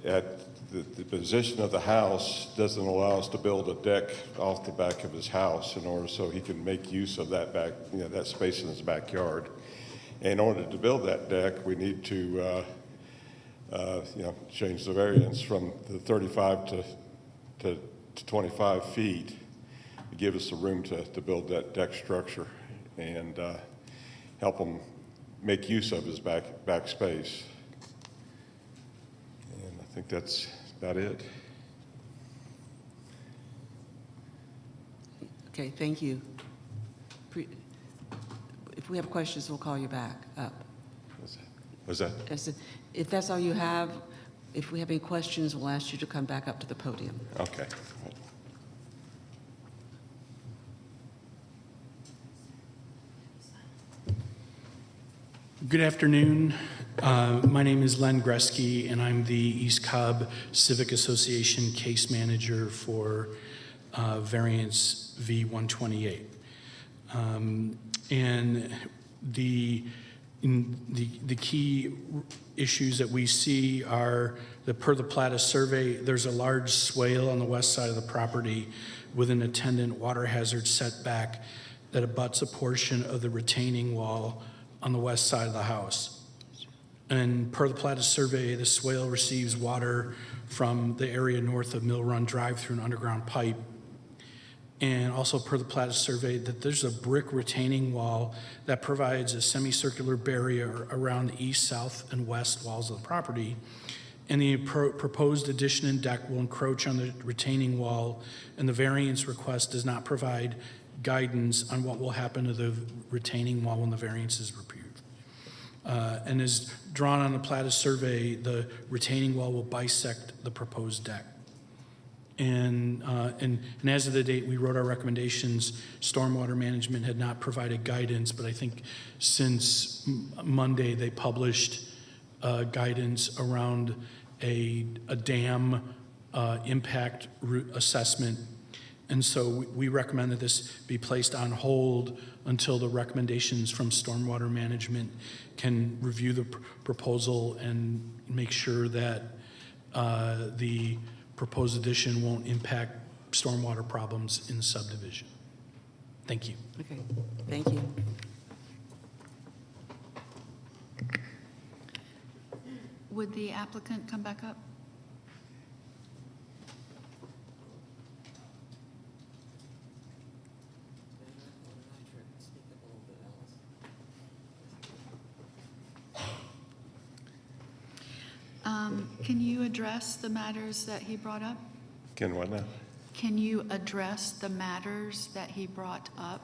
At the position of the house doesn't allow us to build a deck off the back of his house in order so he can make use of that that space in his backyard. In order to build that deck, we need to change the variance from the 35 to 25 feet to give us the room to build that deck structure and help him make use of his back space. And I think that's about it. Okay, thank you. If we have questions, we'll call you back up. Was that? If that's all you have, if we have any questions, we'll ask you to come back up to the podium. Okay. Good afternoon. My name is Len Gresky, and I'm the East Cobb Civic Association case manager for variance V128. And the key issues that we see are that per the Plata survey, there's a large swale on the west side of the property with an attendant water hazard setback that abuts a portion of the retaining wall on the west side of the house. And per the Plata survey, the swale receives water from the area north of Mill Run Drive through an underground pipe. And also per the Plata survey, that there's a brick retaining wall that provides a semicircular barrier around the east, south, and west walls of the property. And the proposed addition and deck will encroach on the retaining wall, and the variance request does not provide guidance on what will happen to the retaining wall when the variance is reviewed. And as drawn on the Plata survey, the retaining wall will bisect the proposed deck. And as of the date we wrote our recommendations, stormwater management had not provided guidance, but I think since Monday they published guidance around a dam impact assessment. And so we recommend that this be placed on hold until the recommendations from stormwater management can review the proposal and make sure that the proposed addition won't impact stormwater problems in the subdivision. Thank you. Okay, thank you. Would the applicant come back up? Can you address the matters that he brought up? Can what now? Can you address the matters that he brought up?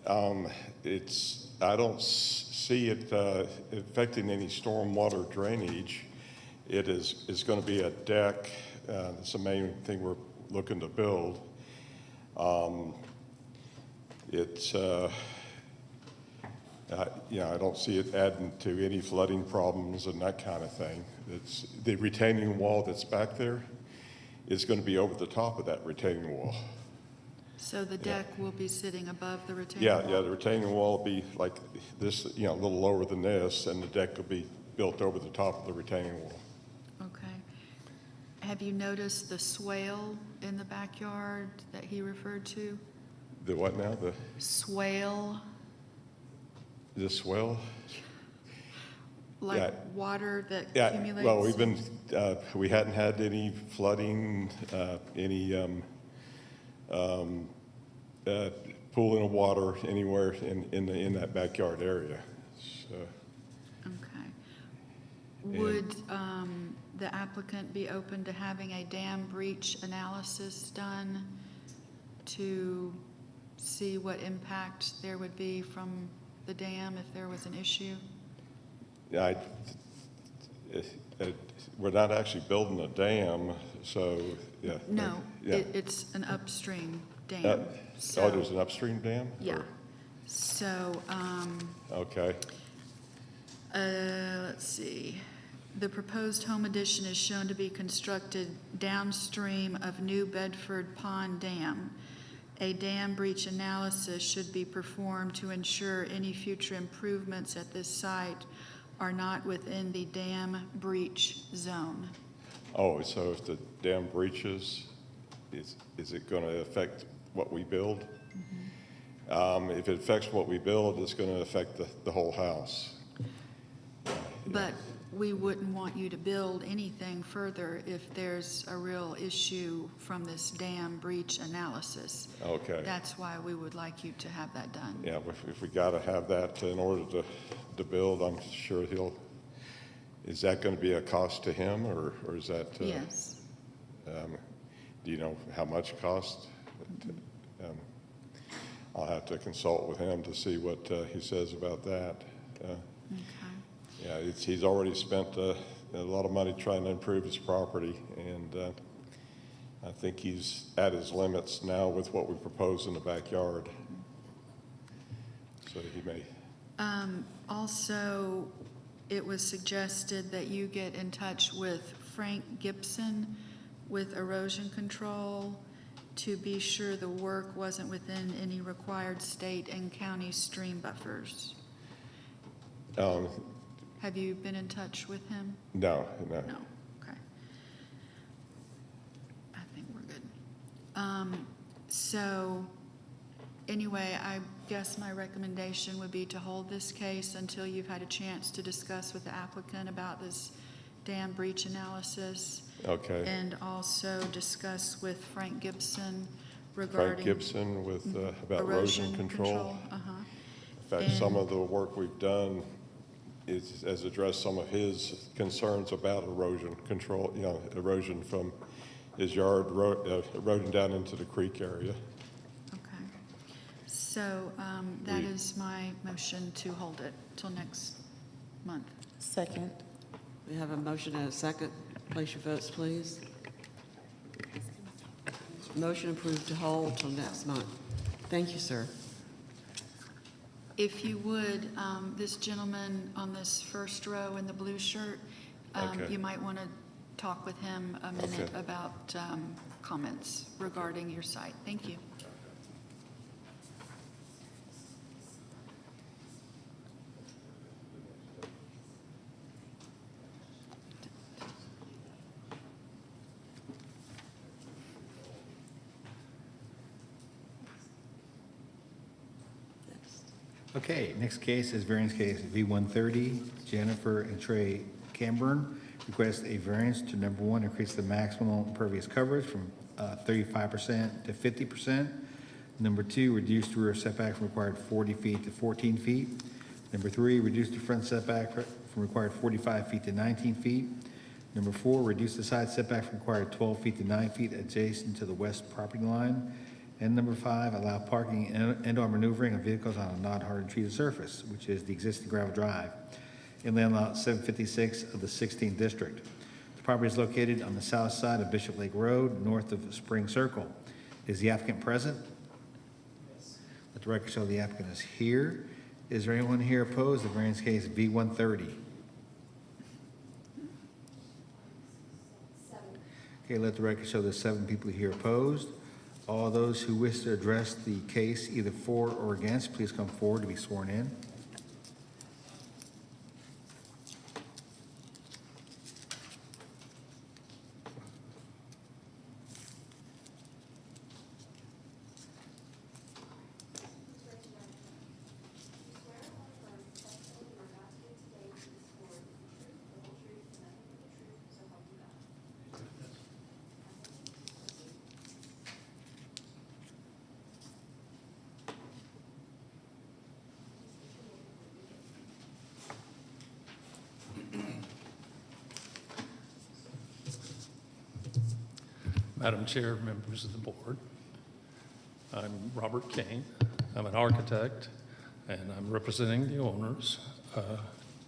I don't see it affecting any stormwater drainage. It's going to be a deck. That's the main thing we're looking to build. I don't see it adding to any flooding problems and that kind of thing. It's the retaining wall that's back there is going to be over the top of that retaining wall. So the deck will be sitting above the retaining wall? Yeah, the retaining wall will be like this, a little lower than this, and the deck will be built over the top of the retaining wall. Okay. Have you noticed the swale in the backyard that he referred to? The what now? The Swale? The swell? Like Yeah. water that Yeah, accumulates? well, we hadn't had any flooding, any pooling of water anywhere in that backyard area. So, Okay. Would the applicant be open to having a dam breach analysis done to see what impact there would be from the dam if there was an issue? yeah, we're not actually building a dam, so, yeah. No, Yeah. it's an upstream dam. Oh, So- there's an upstream dam? Yeah. Or- So, Okay, let's see. The proposed home addition is shown to be constructed downstream of New Bedford Pond Dam. A dam breach analysis should be performed to ensure any future improvements at this site are not within the dam breach zone. oh, so if the dam breaches, is it going to affect what we build? If it affects what we build, it's going to affect the whole house. But we wouldn't want you to build anything further if there's a real issue from this dam breach analysis. Okay. That's why we would like you to have that done. Yeah, if we got to have that in order to build, I'm sure is that going to be a cost to him, or is that? Yes. Do you know how much it costs? I'll have to consult with him to see what he says about that. Okay. Yeah, he's already spent a lot of money trying to improve his property, and I think he's at his limits now with what we propose in the backyard. So he may. Also, it was suggested that you get in touch with Frank Gibson with erosion control to be sure the work wasn't within any required state and county stream buffers. Have you been in touch with him? No. No, okay. I think we're good. So, anyway, I guess my recommendation would be to hold this case until you've had a chance to discuss with the applicant about this dam breach analysis. Okay. And also discuss with Frank Gibson regarding. Frank Gibson with about erosion control. Uh-huh. In fact, some of the work we've done has addressed some of his concerns about erosion control, erosion from his yard, eroding down into the creek area. Okay. So that is my motion to hold it till next month. Second. We have a motion and a second. Place your votes, please. Motion approved to hold till next month. Thank you, sir. If you would, this gentleman on this first row in the blue shirt, Okay. you might want to talk with him a minute Okay. about comments regarding your site. Thank you. Okay, next case is variance case V130. Jennifer and Trey Camburn request a variance to number one, increase the maximum impervious coverage from 35% to 50%. Number two, reduce the rear setback from required 40 feet to 14 feet. Number three, reduce the front setback from required 45 feet to 19 feet. Number four, reduce the side setback from required 12 feet to 9 feet adjacent to the west property line. And number five, allow parking and/or maneuvering of vehicles on a non-hard treated surface, which is the existing gravel drive, in land lot 756 of the 16th district. The property is located on the south side of Bishop Lake Road, north of Spring Circle. Is the applicant present? Yes. Let the record show the applicant is here. Is there anyone here opposed to variance case V130? Okay, let the record show there's 7 people here opposed. All those who wish to address the case either for or against, please come forward to be sworn in. Madam Chair, members of the board, I'm Robert Kane. I'm an architect, and I'm representing the owners,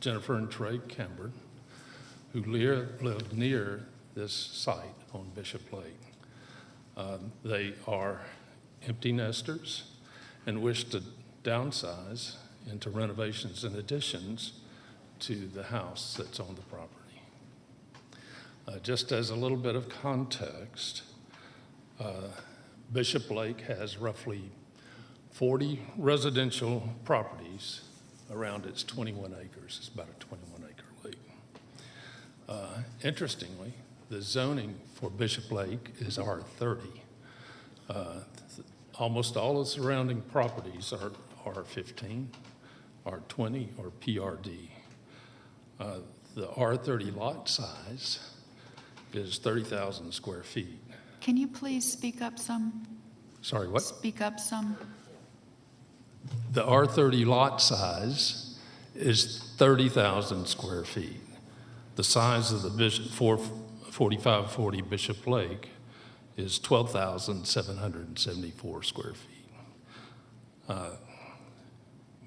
Jennifer and Trey Camber, who live near this site on Bishop Lake. They are empty nesters and wish to downsize into renovations and additions to the house that's on the property. Just as a little bit of context, Bishop Lake has roughly 40 residential properties around its 21 acres. It's about a 21-acre lake. Interestingly, the zoning for Bishop Lake is R30. Almost all the surrounding properties are R15, R20, or PRD. The R30 lot size is 30,000 square feet. Can you please speak up some? Sorry, what? Speak up some. The R30 lot size is 30,000 square feet. The size of the 4540 Bishop Lake is 12,774 square feet.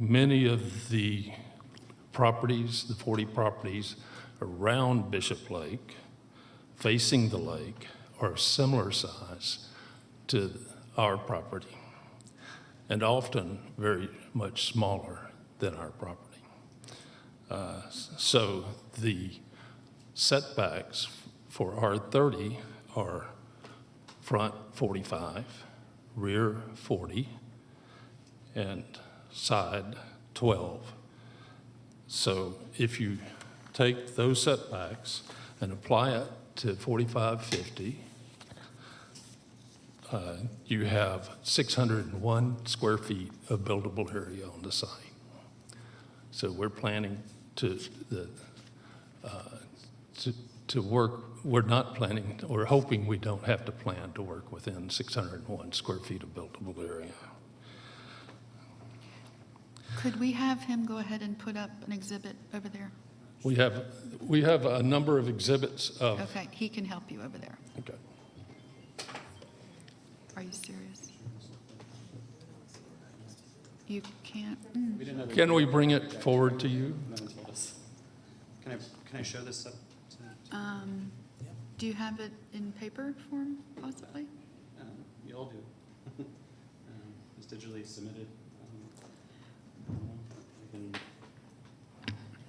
Many of the properties, the 40 properties around Bishop Lake, facing the lake, are similar size to our property, and often very much smaller than our property. So the setbacks for R30 are front 45, rear 40, and side 12. So if you take those setbacks and apply it to 4550, you have 601 square feet of buildable area on the site. So we're planning to work, we're not planning, we're hoping we don't have to plan to work within 601 square feet of buildable area. Could we have him go ahead and put up an exhibit over there? We have a number of exhibits of. Okay, he can help you over there. Okay. Are you serious? You can't? Can we bring it forward to you? Can I show this up? Do you have it in paper form, possibly? You all do. It's digitally submitted.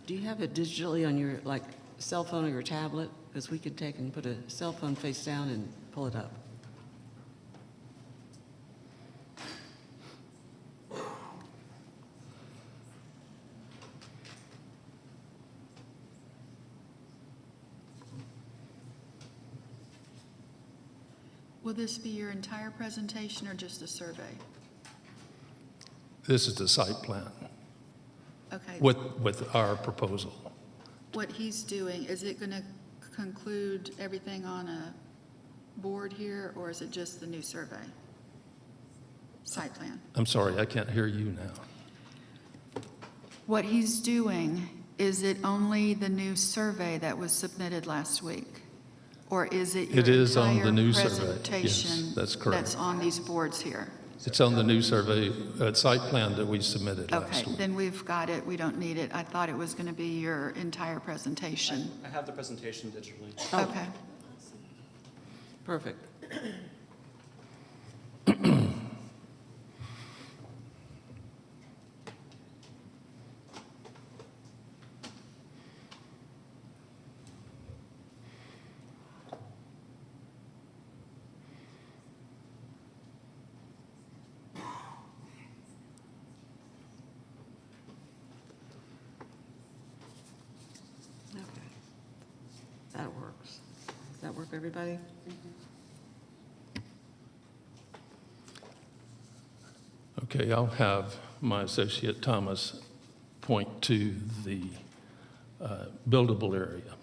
Do you have it digitally on your, like, cell phone or your tablet? Because we could take and put a cell phone face down and pull it up. Will this be your entire presentation or just a survey? This is the site plan Okay. with our proposal. What he's doing, is it going to conclude everything on a board here, or is it just the new survey? Site plan. I'm sorry, I can't hear you now. What he's doing, is it only the new survey that was submitted last week? Or is it your It is on the entire new survey. presentation Yes, that's correct. that's on these boards here? It's on the new survey, site plan that we submitted last Okay, week. then we've got it. We don't need it. I thought it was going to be your entire presentation. I have the presentation digitally. Okay. Perfect. That works. Does that work for everybody? Okay, I'll have my associate Thomas point to the buildable area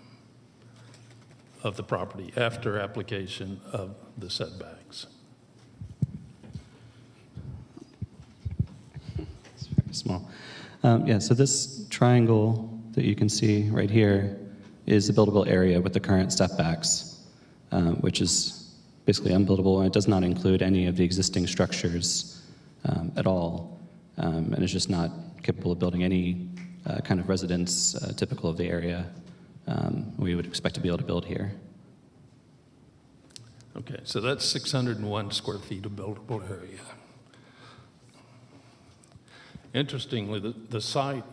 of the property after application of the setbacks. It's very small. Yeah, so this triangle that you can see right here is the buildable area with the current setbacks, which is basically unbuildable, and it does not include any of the existing structures at all, and is just not capable of building any kind of residence typical of the area we would expect to be able to build here. Okay, so that's 601 square feet of buildable area. Interestingly, the site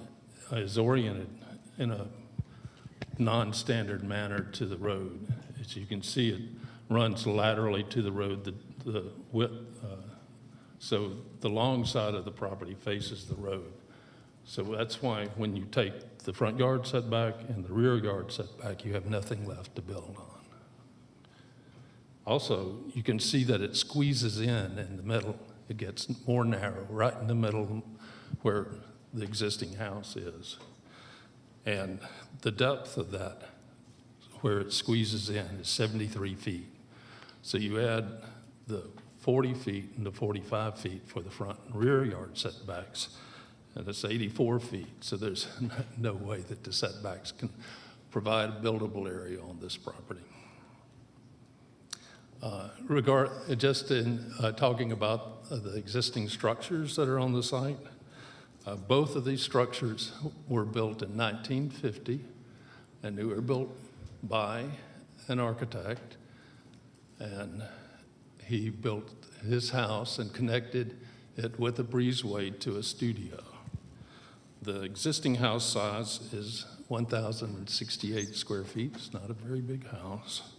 is oriented in a non-standard manner to the road. As you can see, it runs laterally to the road, the width, so the long side of the property faces the road. So that's why when you take the front yard setback and the rear yard setback, you have nothing left to build on. Also, you can see that it squeezes in the middle. It gets more narrow right in the middle where the existing house is. And the depth of that, where it squeezes in, is 73 feet. So you add the 40 feet and the 45 feet for the front and rear yard setbacks, and it's 84 feet. So there's no way that the setbacks can provide a buildable area on this property. Just in talking about the existing structures that are on the site, both of these structures were built in 1950, and they were built by an architect, and he built his house and connected it with a breezeway to a studio. The existing house size is 1,068 square feet. It's not a very big house.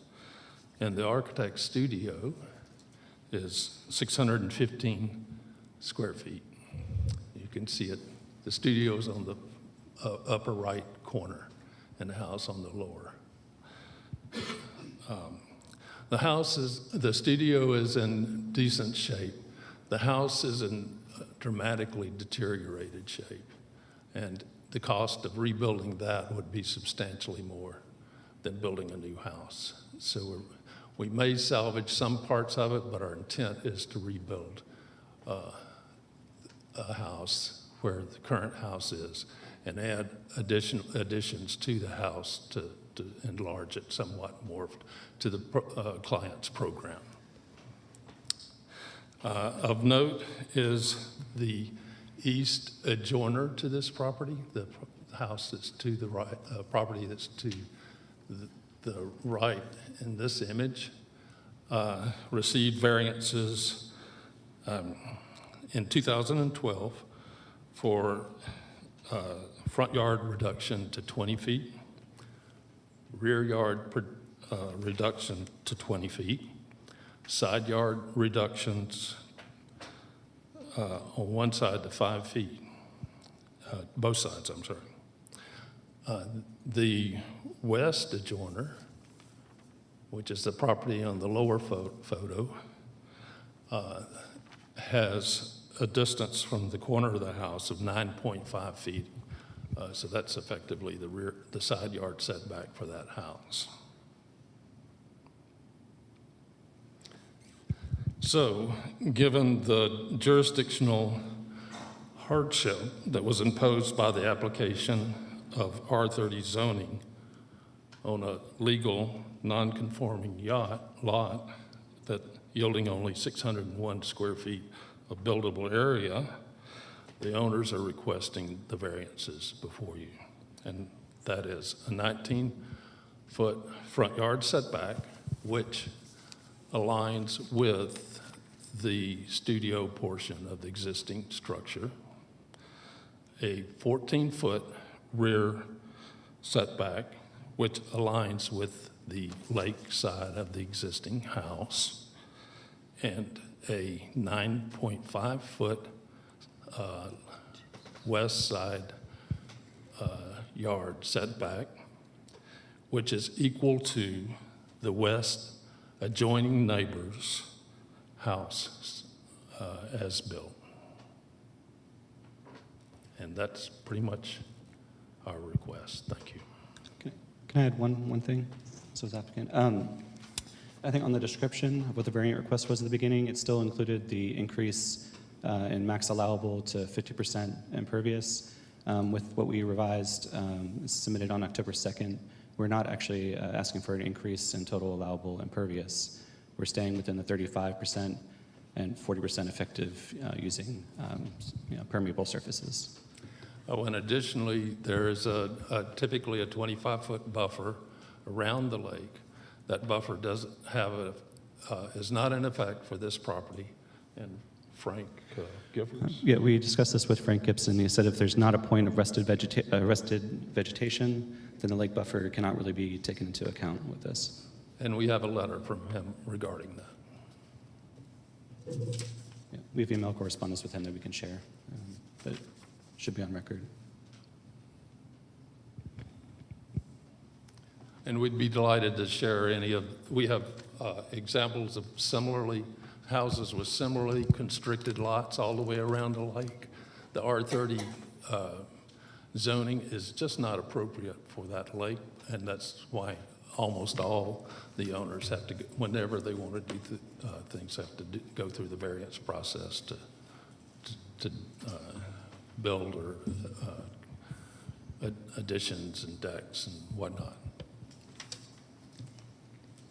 And the architect's studio is 615 square feet. You can see it. The studio is on the upper right corner and the house on the lower. The studio is in decent shape. The house is in dramatically deteriorated shape. And the cost of rebuilding that would be substantially more than building a new house. So we may salvage some parts of it, but our intent is to rebuild a house where the current house is and add additions to the house to enlarge it somewhat more to the client's program. Of note is the east adjoiner to this property, the house that's to the right, property that's to the right in this image, received variances in 2012 for front yard reduction to 20 feet, rear yard reduction to 20 feet, side yard reductions on one side to 5 feet, both sides, I'm sorry. The west adjoiner, which is the property on the lower photo, has a distance from the corner of the house of 9.5 feet. So that's effectively the side yard setback for that house. So, given the jurisdictional hardship that was imposed by the application of R30 zoning on a legal non-conforming lot that yielding only 601 square feet of buildable area, the owners are requesting the variances before you. And that is a 19-foot front yard setback, which aligns with the studio portion of the existing structure, a 14-foot rear setback, which aligns with the lake side of the existing house, and a 9.5-foot west side yard setback, which is equal to the west adjoining neighbor's house as built. And that's pretty much our request. Thank you. Can I add one thing? So as applicant, I think on the description of what the variant request was at the beginning, it still included the increase in max allowable to 50% impervious. With what we revised, submitted on October 2nd, we're not actually asking for an increase in total allowable impervious. we're staying within the 35% and 40% effective using permeable surfaces. Oh, and additionally, there is typically a 25-foot buffer around the lake. That buffer doesn't have is not in effect for this property. And Frank Givers? Yeah, we discussed this with Frank Gibson. He said if there's not a point of rested vegetation, then the lake buffer cannot really be taken into account with this. And we have a letter from him regarding that. Yeah, we have email correspondence with him that we can share, but it should be on record. And we'd be delighted to share we have examples of houses with similarly constricted lots all the way around the lake. The R30 zoning is just not appropriate for that lake, and that's why almost all the owners have to, whenever they want to do things, have to go through the variance process to build or additions and decks and whatnot.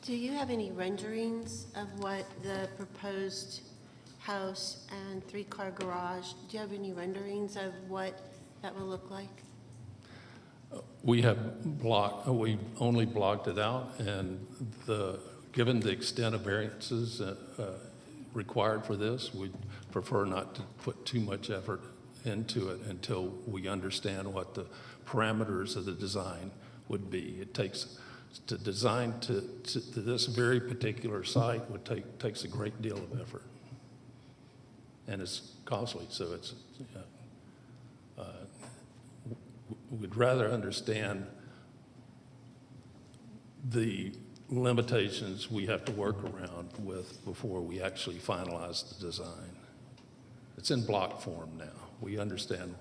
Do you have any renderings of what the proposed house and three-car garage, do you have any renderings of what that will look like? We only blocked it out, and given the extent of variances required for this, we'd prefer not to put too much effort into it until we understand what the parameters of the design would be. It takes, to design to this very particular site takes a great deal of effort, and it's costly, so it's, we'd rather understand the limitations we have to work around with before we actually finalize the design. It's in block form now. We understand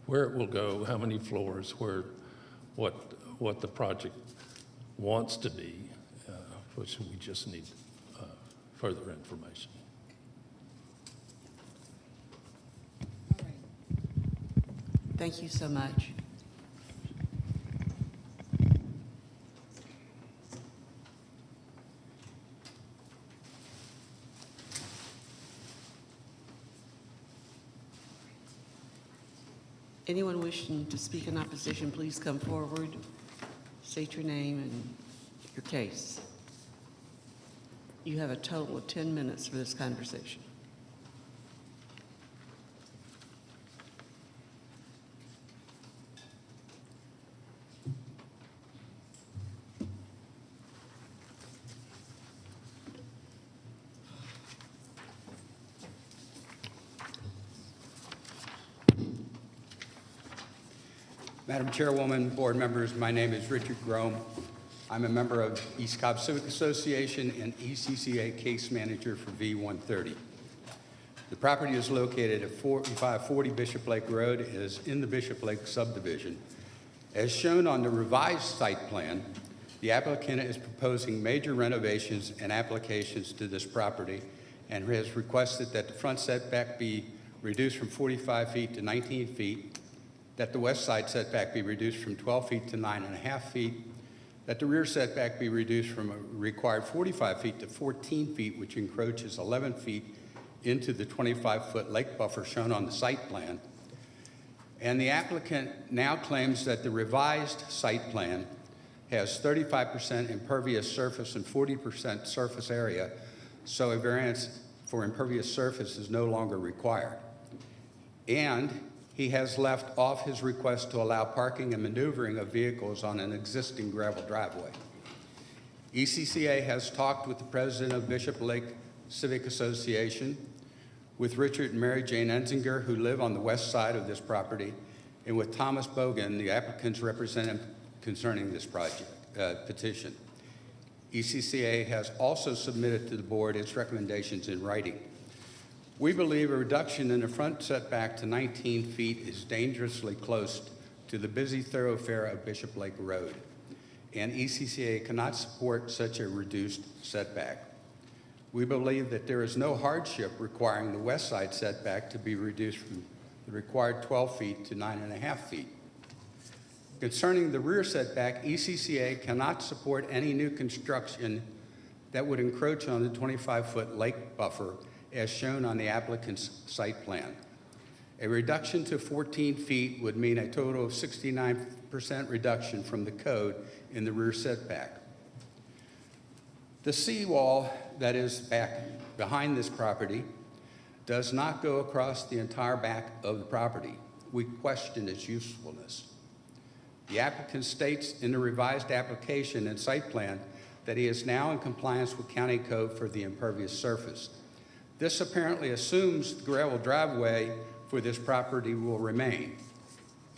where it will go, how many floors, what the project wants to be, which we just need further information. Thank you so much. Anyone wishing to speak in opposition, please come forward, state your name and your case. You have a total of 10 minutes for this conversation. Madam Chairwoman, board members, my name is Richard Grome. I'm a member of East Cobb Civic Association and ECCA case manager for V130. The property is located at 4540 Bishop Lake Road. It is in the Bishop Lake subdivision. As shown on the revised site plan, the applicant is proposing major renovations and applications to this property and has requested that the front setback be reduced from 45 feet to 19 feet, that the west side setback be reduced from 12 feet to 9.5 feet, that the rear setback be reduced from a required 45 feet to 14 feet, which encroaches 11 feet into the 25-foot lake buffer shown on the site plan. And the applicant now claims that the revised site plan has 35% impervious surface and 40% surface area, so a variance for impervious surface is no longer required. And he has left off his request to allow parking and maneuvering of vehicles on an existing gravel driveway. ECCA has talked with the president of Bishop Lake Civic Association, with Richard and Mary Jane Enzinger, who live on the west side of this property, and with Thomas Bogan, the applicant's representative concerning this project petition. ECCA has also submitted to the board its recommendations in writing. We believe a reduction in the front setback to 19 feet is dangerously close to the busy thoroughfare of Bishop Lake Road, and ECCA cannot support such a reduced setback. We believe that there is no hardship requiring the west side setback to be reduced from the required 12 feet to 9.5 feet. Concerning the rear setback, ECCA cannot support any new construction that would encroach on the 25-foot lake buffer as shown on the applicant's site plan. A reduction to 14 feet would mean a total of 69% reduction from the code in the rear setback. The seawall that is back behind this property does not go across the entire back of the property. We question its usefulness. The applicant states in the revised application and site plan that he is now in compliance with county code for the impervious surface. This apparently assumes the gravel driveway for this property will remain.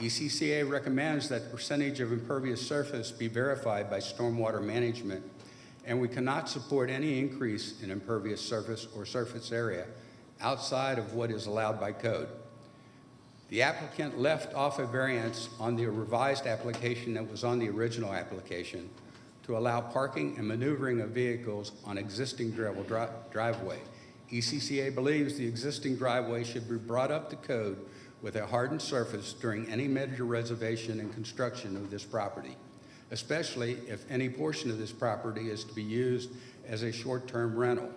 ECCA recommends that the percentage of impervious surface be verified by stormwater management, and we cannot support any increase in impervious surface or surface area outside of what is allowed by code. The applicant left off a variance on the revised application that was on the original application to allow parking and maneuvering of vehicles on existing gravel driveway. ECCA believes the existing driveway should be brought up to code with a hardened surface during any major reservation and construction of this property, especially if any portion of this property is to be used as a short-term rental.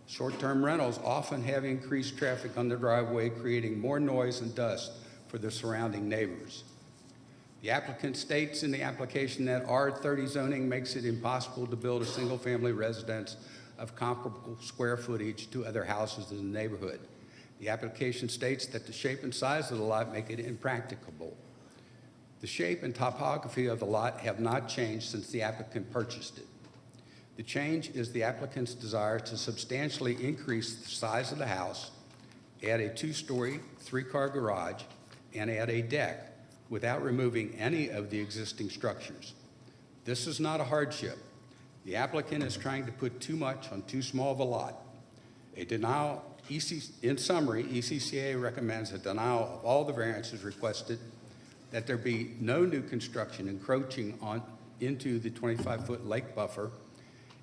Short-term rentals often have increased traffic on the driveway, creating more noise and dust for the surrounding neighbors. The applicant states in the application that R30 zoning makes it impossible to build a single-family residence of comparable square footage to other houses in the neighborhood. The application states that the shape and size of the lot make it impracticable. The shape and topography of the lot have not changed since the applicant purchased it. The change is the applicant's desire to substantially increase the size of the house, add a 2-story, 3-car garage, and add a deck without removing any of the existing structures. This is not a hardship. The applicant is trying to put too much on too small of a lot. A denial, in summary, ECCA recommends a denial of all the variances requested, that there be no new construction encroaching into the 25-foot lake buffer,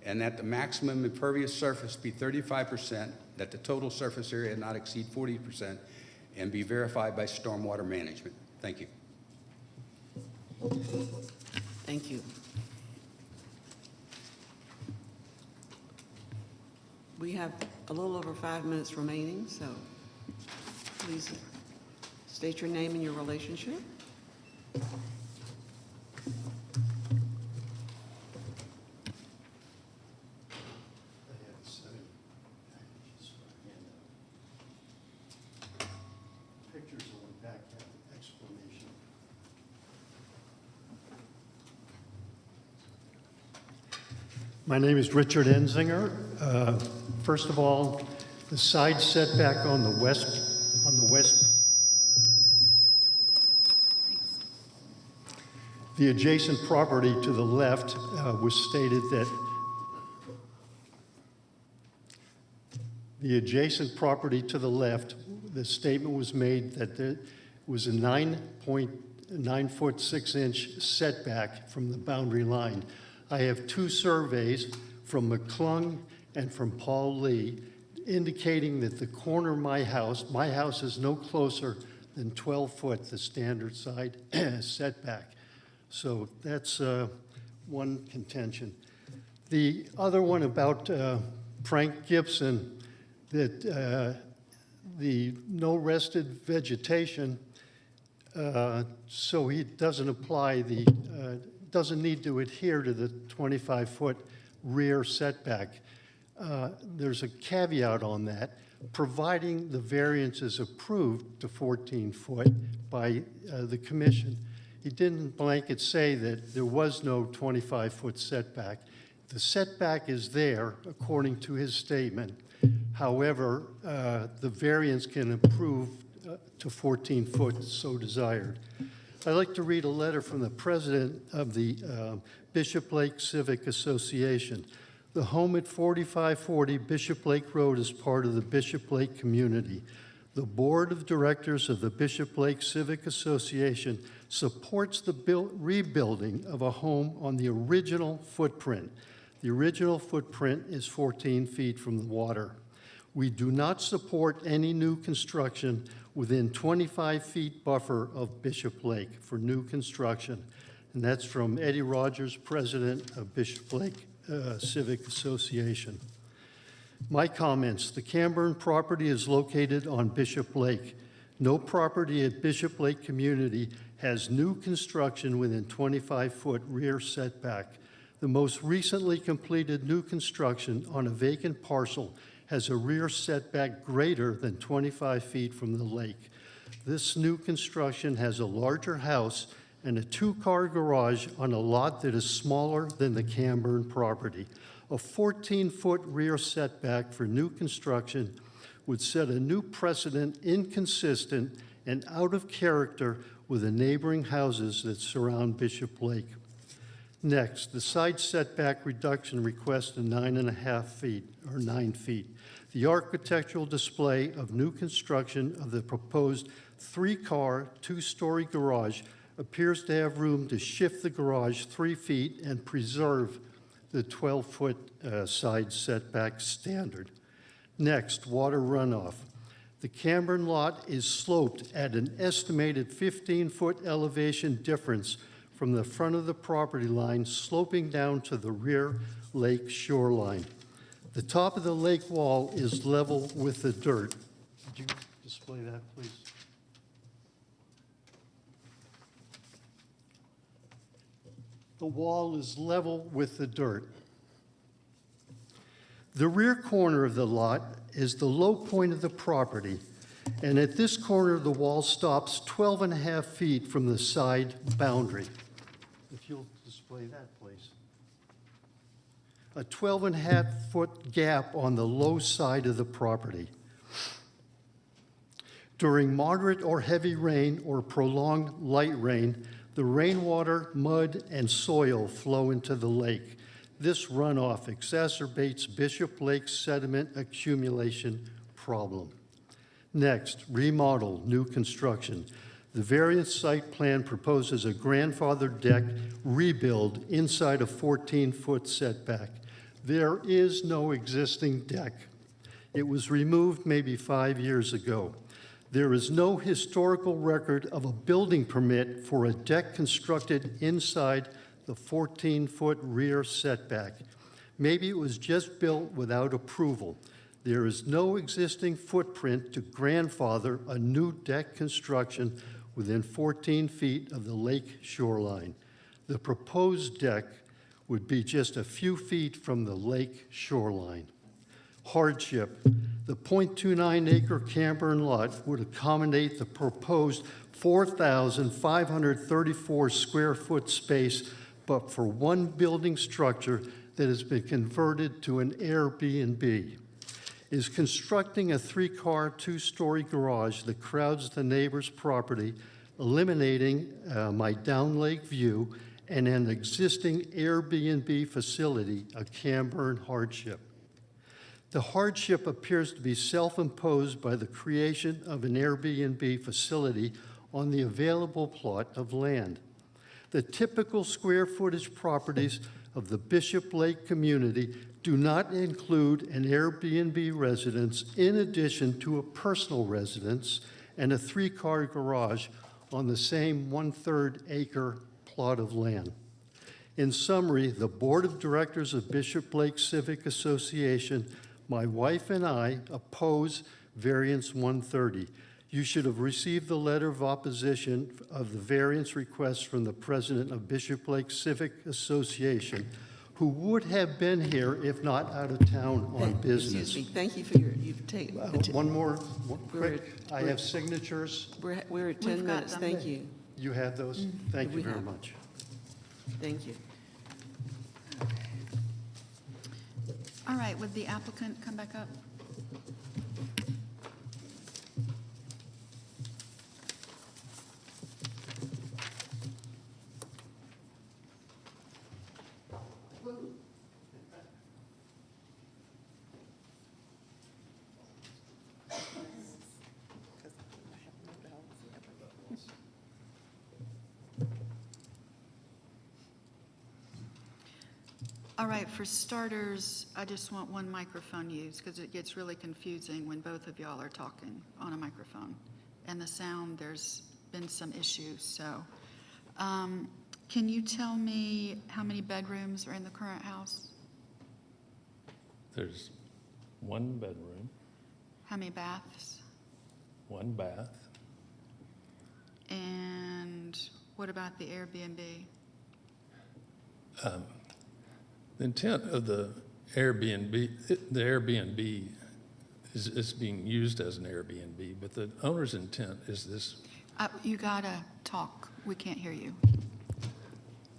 and that the maximum impervious surface be 35%, that the total surface area not exceed 40%, and be verified by stormwater management. Thank you. Thank you. We have a little over 5 minutes remaining, so please state your name and your relationship. My name is Richard Enzinger. First of all, the side setback on the west, the adjacent property to the left was stated that the adjacent property to the left, the statement was made that there was a 9.9 6 inch setback from the boundary line. I have 2 surveys from McClung and from Paul Lee indicating that the corner of my house is no closer than 12 foot, the standard side setback. So that's one contention. The other one about Frank Gibson, that the no rested vegetation, so he doesn't apply the, doesn't need to adhere to the 25-foot rear setback. There's a caveat on that, providing the variance is approved to 14 foot by the commission. He didn't blanket say that there was no 25-foot setback. The setback is there according to his statement. However, the variance can improve to 14 foot so desired. I'd like to read a letter from the president of the Bishop Lake Civic Association. The home at 4540 Bishop Lake Road is part of the Bishop Lake community. The board of directors of the Bishop Lake Civic Association supports the rebuilding of a home on the original footprint. The original footprint is 14 feet from the water. We do not support any new construction within 25 feet buffer of Bishop Lake for new construction. And that's from Eddie Rogers, president of Bishop Lake Civic Association. My comments: the Camburn property is located on Bishop Lake. No property at Bishop Lake Community has new construction within 25-foot rear setback. The most recently completed new construction on a vacant parcel has a rear setback greater than 25 feet from the lake. This new construction has a larger house and a two-car garage on a lot that is smaller than the Camburn property. A 14-foot rear setback for new construction would set a new precedent, inconsistent and out of character with the neighboring houses that surround Bishop Lake. Next, the side setback reduction request of 9.5 feet, or 9 feet. The architectural display of new construction of the proposed three-car, two-story garage appears to have room to shift the garage 3 feet and preserve the 12-foot side setback standard. Next, water runoff. The Camburn lot is sloped at an estimated 15-foot elevation difference from the front of the property line, sloping down to the rear lake shoreline. The top of the lake wall is level with the dirt. Could you display that, please? The wall is level with the dirt. The rear corner of the lot is the low point of the property, and at this corner, the wall stops 12.5 feet from the side boundary. If you'll display that, please. A 12.5-foot gap on the low side of the property. During moderate or heavy rain or prolonged light rain, the rainwater, mud, and soil flow into the lake. This runoff exacerbates Bishop Lake's sediment accumulation problem. Next, remodel, new construction. The variance site plan proposes a grandfathered deck rebuild inside a 14-foot setback. There is no existing deck. It was removed maybe 5 years ago. There is no historical record of a building permit for a deck constructed inside the 14-foot rear setback. Maybe it was just built without approval. There is no existing footprint to grandfather a new deck construction within 14 feet of the lake shoreline. The proposed deck would be just a few feet from the lake shoreline. Hardship. The 0.29-acre Camburn lot would accommodate the proposed 4,534 square foot space, but for one building structure that has been converted to an Airbnb. Is constructing a three-car, two-story garage that crowds the neighbor's property, eliminating my down lake view and an existing Airbnb facility a Camburn hardship. The hardship appears to be self-imposed by the creation of an Airbnb facility on the available plot of land. The typical square footage properties of the Bishop Lake community do not include an Airbnb residence in addition to a personal residence and a three-car garage on the same 1/3 acre plot of land. In summary, the Board of Directors of Bishop Lake Civic Association, my wife and I oppose variance 130. You should have received the letter of opposition of the variance request from the president of Bishop Lake Civic Association, who would have been here if not out of town on business. Excuse me, thank you for you've taken. One quick, I have signatures. We're at 10 minutes, thank you. You had those? Thank you very much. Thank you. All right, would the applicant come back up? All right, for starters, I just want one microphone used because it gets really confusing when both of y'all are talking on a microphone. And the sound, there's been some issues, so. Can you tell me how many bedrooms are in the current house? There's one bedroom, How many baths? one bath. And what about the Airbnb? The intent of the Airbnb is being used as an Airbnb, but the owner's intent is this. You gotta talk. We can't hear you.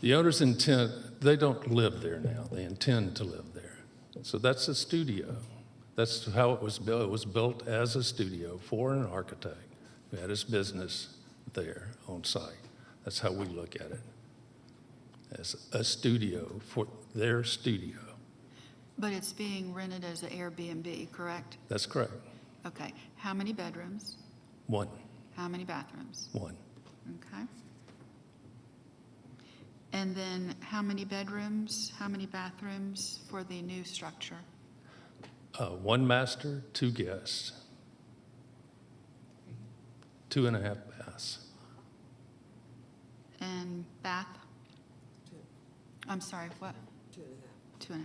The owner's intent, they don't live there now. They intend to live there. So that's a studio. That's how it was built. It was built as a studio for an architect who had his business there on site. That's how we look at it, as a studio for their studio. But it's being rented as an Airbnb, correct? That's correct. Okay. How many bedrooms? One, How many bathrooms? one. Okay. And then how many bedrooms, how many bathrooms for the new structure? One master, two guests, 2.5 baths. And bath? I'm sorry, what? 2.5. 2.5.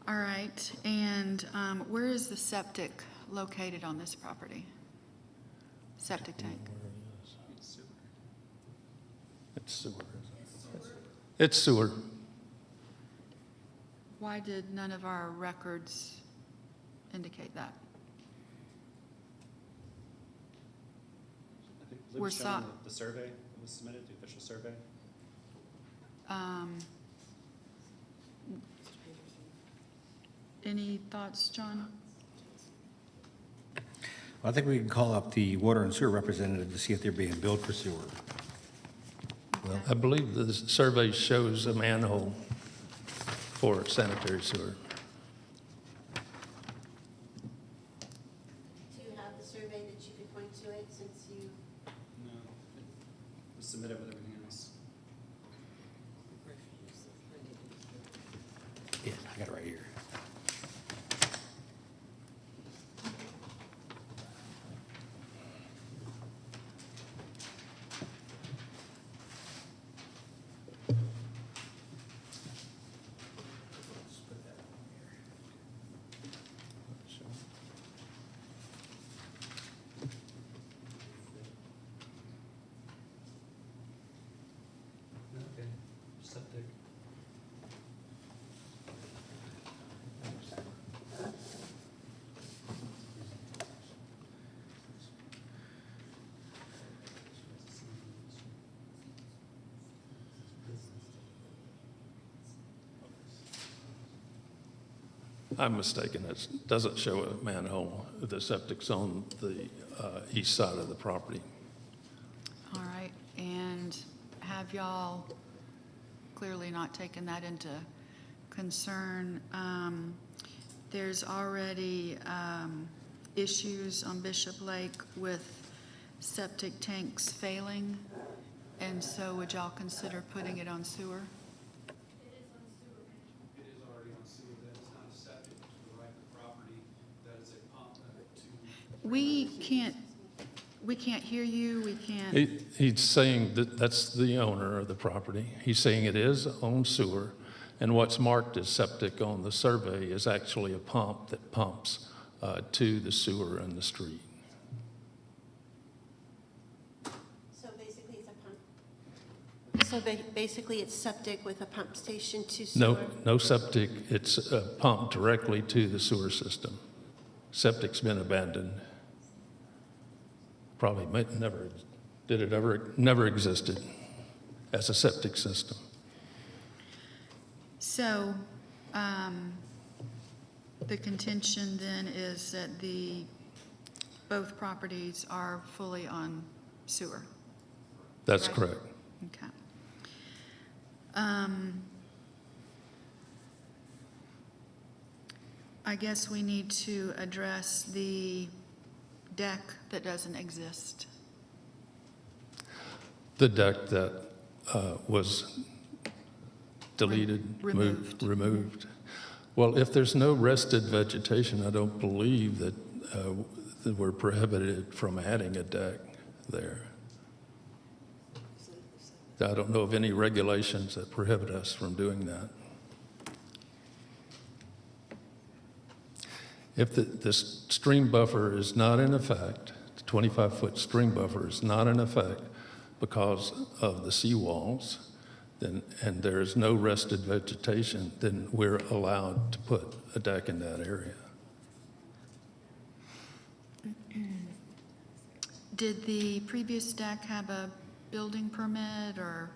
All right, and where is the septic located on this property? Septic tank? It's sewer. It's sewer. Why did none of our records indicate that? I think it We're was shown on so- the survey that was submitted, the official survey. Any thoughts, John? Well, I think we can call up the water and sewer representative to see if they're being billed for sewer. Well, I believe the survey shows a manhole for sanitary sewer. Do you have the survey that you could point to it since you? No, it was submitted with everything else. Yeah, I got it right here. Okay, septic. I'm mistaken. It doesn't show a manhole. The septic's on the east side of the property. All right, and have y'all clearly not taken that into concern? There's already issues on Bishop Lake with septic tanks failing, and so would y'all consider putting it on sewer? It is already on sewer, that is not a septic to the right of the property, that is a pump to. We can't hear you, we can't. He's saying that that's the owner of the property. He's saying it is on sewer, and what's marked as septic on the survey is actually a pump that pumps to the sewer in the street. So basically it's a pump? So basically it's septic with a pump station to sewer? No septic. It's pumped directly to the sewer system. Septic's been abandoned. Probably never existed as a septic system. So, the contention then is that both properties are fully on sewer? That's Right. correct. Okay. I guess we need to address the deck that doesn't exist. The deck that was deleted, removed. Well, if there's no rested vegetation, I don't believe that we're prohibited from adding a deck there. I don't know of any regulations that prohibit us from doing that. If this stream buffer is not in effect, the 25-foot stream buffer is not in effect because of the seawalls, then, and there is no rested vegetation, then we're allowed to put a deck in that area. Did the previous deck have a building permit or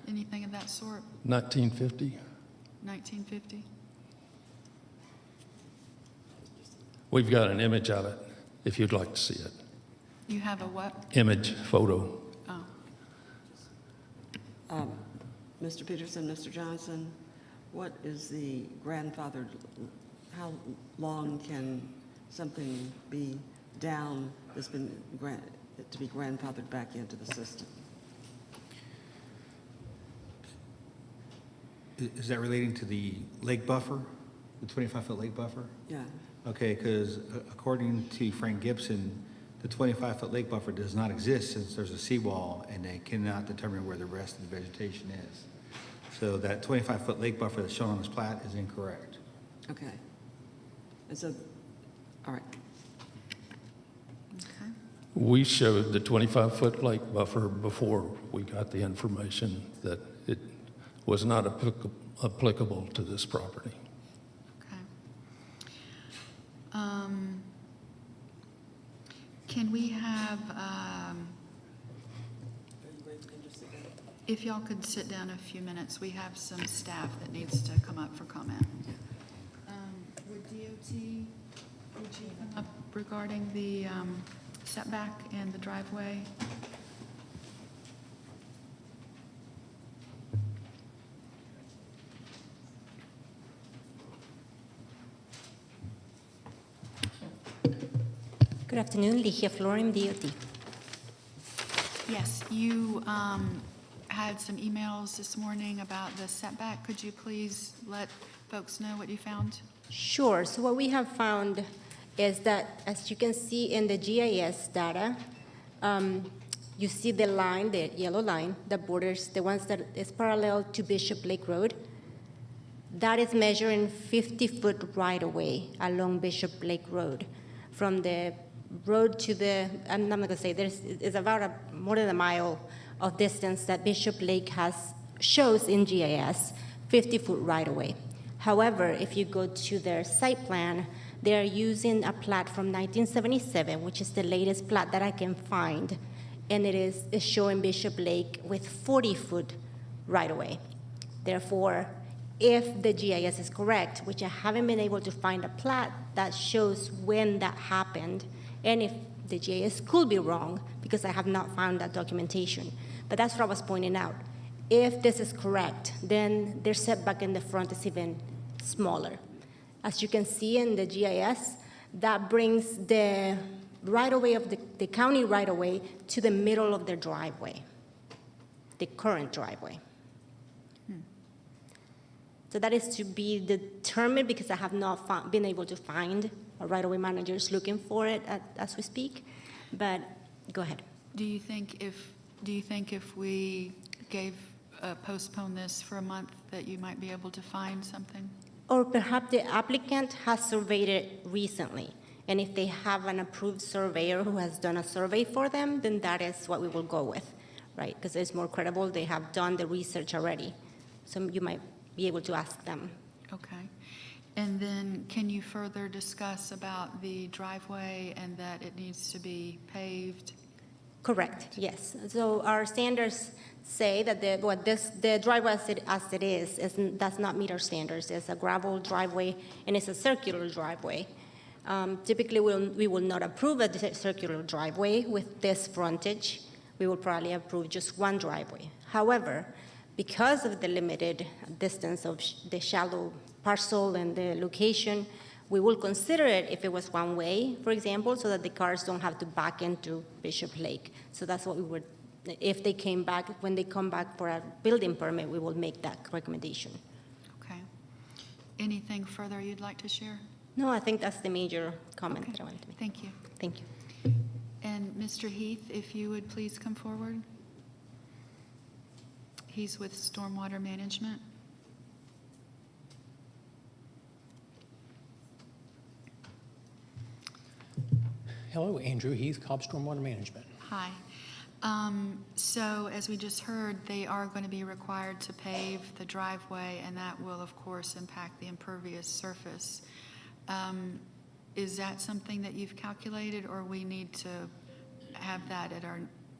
anything of that sort? 1950, 1950? we've got an image of it, if you'd like to see it. You have a what? Image, photo. Oh. Mr. Peterson, Mr. Johnson, what is the grandfathered, how long can something be down that's been to be grandfathered back into the system? Is that relating to the lake buffer, the 25-foot lake buffer? Yeah. Okay, because according to Frank Gibson, the 25-foot lake buffer does not exist since there's a seawall and they cannot determine where the rest of the vegetation is. So that 25-foot lake buffer that's shown on this plat is incorrect. Okay. And so, all right. Okay. We showed the 25-foot lake buffer before we got the information that it was not applicable to this property. Can we have, if y'all could sit down a few minutes, we have some staff that needs to come up for comment. Would DOT, would you come up regarding the setback and the driveway? Good afternoon, Ligia Florim, DOT. Yes, you had some emails this morning about the setback. Could you please let folks know what you found? Sure. So what we have found is that, as you can see in the GIS data, you see the line, the yellow line, that borders, the ones that is parallel to Bishop Lake Road. That is measuring 50-foot right-of-way along Bishop Lake Road. From the road to the, I'm not going to say, it's about more than a mile of distance that Bishop Lake shows in GIS, 50-foot right-of-way. However, if you go to their site plan, they're using a plat from 1977, which is the latest plat that I can find, and it is showing Bishop Lake with 40-foot right-of-way. Therefore, if the GIS is correct, which I haven't been able to find a plat that shows when that happened, and if the GIS could be wrong, because I have not found that documentation. But that's what I was pointing out. If this is correct, then their setback in the front is even smaller. As you can see in the GIS, that brings the right-of-way of the county right-of-way to the middle of their driveway, the current driveway. So that is to be determined, because I have not been able to find a right-of-way managers looking for it as we speak. But go ahead. Do you think if we postpone this for a month that you might be able to find something? Or perhaps the applicant has surveyed it recently, and if they have an approved surveyor who has done a survey for them, then that is what we will go with, right? Because it's more credible. They have done the research already. So you might be able to ask them. Okay. And then can you further discuss about the driveway and that it needs to be paved? Correct, yes. So our standards say that the driveway as it is does not meet our standards. It's a gravel driveway and it's a circular driveway. Typically, we will not approve a circular driveway with this frontage. We will probably approve just one driveway. However, because of the limited distance of the shallow parcel and the location, we will consider it if it was one way, for example, so that the cars don't have to back into Bishop Lake. So that's what we would, if they came back, when they come back for a building permit, we will make that recommendation. Okay. Anything further you'd like to share? No, I think that's the major comment that I wanted to make. Thank you. Thank you. And Mr. Heath, if you would please come forward. He's with Stormwater Management. Hello, Andrew Heath, Cobb Stormwater Management. Hi. So as we just heard, they are going to be required to pave the driveway, and that will, of course, impact the impervious surface. Is that something that you've calculated, or we need to have that at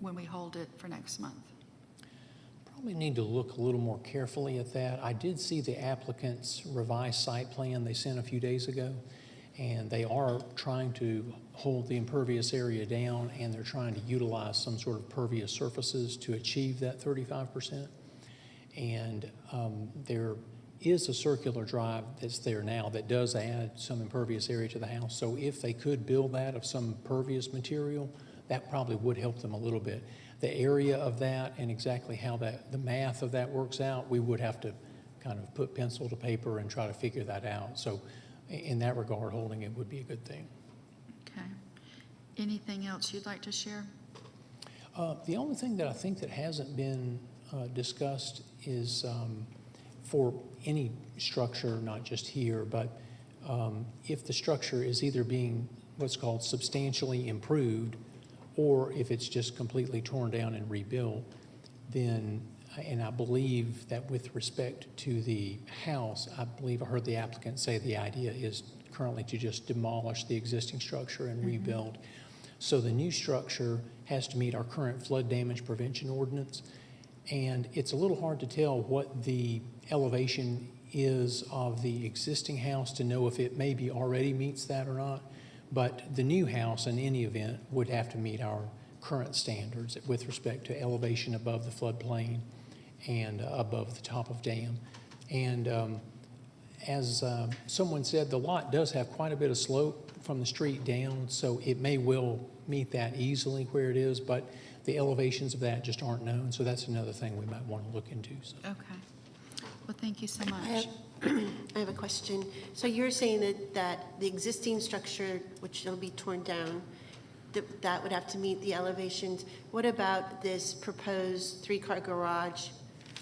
when we hold it for next month? Probably need to look a little more carefully at that. I did see the applicant's revised site plan they sent a few days ago, and they are trying to hold the impervious area down, and they're trying to utilize some sort of pervious surfaces to achieve that 35%. And there is a circular drive that's there now that does add some impervious area to the house. So if they could build that of some pervious material, that probably would help them a little bit. The area of that and exactly how the math of that works out, we would have to kind of put pencil to paper and try to figure that out. So in that regard, holding it would be a good thing. Okay. Anything else you'd like to share? The only thing that I think that hasn't been discussed is for any structure, not just here, but if the structure is either being what's called substantially improved, or if it's just completely torn down and rebuilt, then, and I believe that with respect to the house, I believe I heard the applicant say the idea is currently to just demolish the existing structure and rebuild. So the new structure has to meet our current flood damage prevention ordinance, and it's a little hard to tell what the elevation is of the existing house to know if it maybe already meets that or not. But the new house, in any event, would have to meet our current standards with respect to elevation above the floodplain and above the top of dam. And as someone said, the lot does have quite a bit of slope from the street down, so it may well meet that easily where it is, but the elevations of that just aren't known, so that's another thing we might want to look into. So. Okay. Well, thank you so much. I have a question. So you're saying that the existing structure, which will be torn down, that would have to meet the elevations. What about this proposed 3-car garage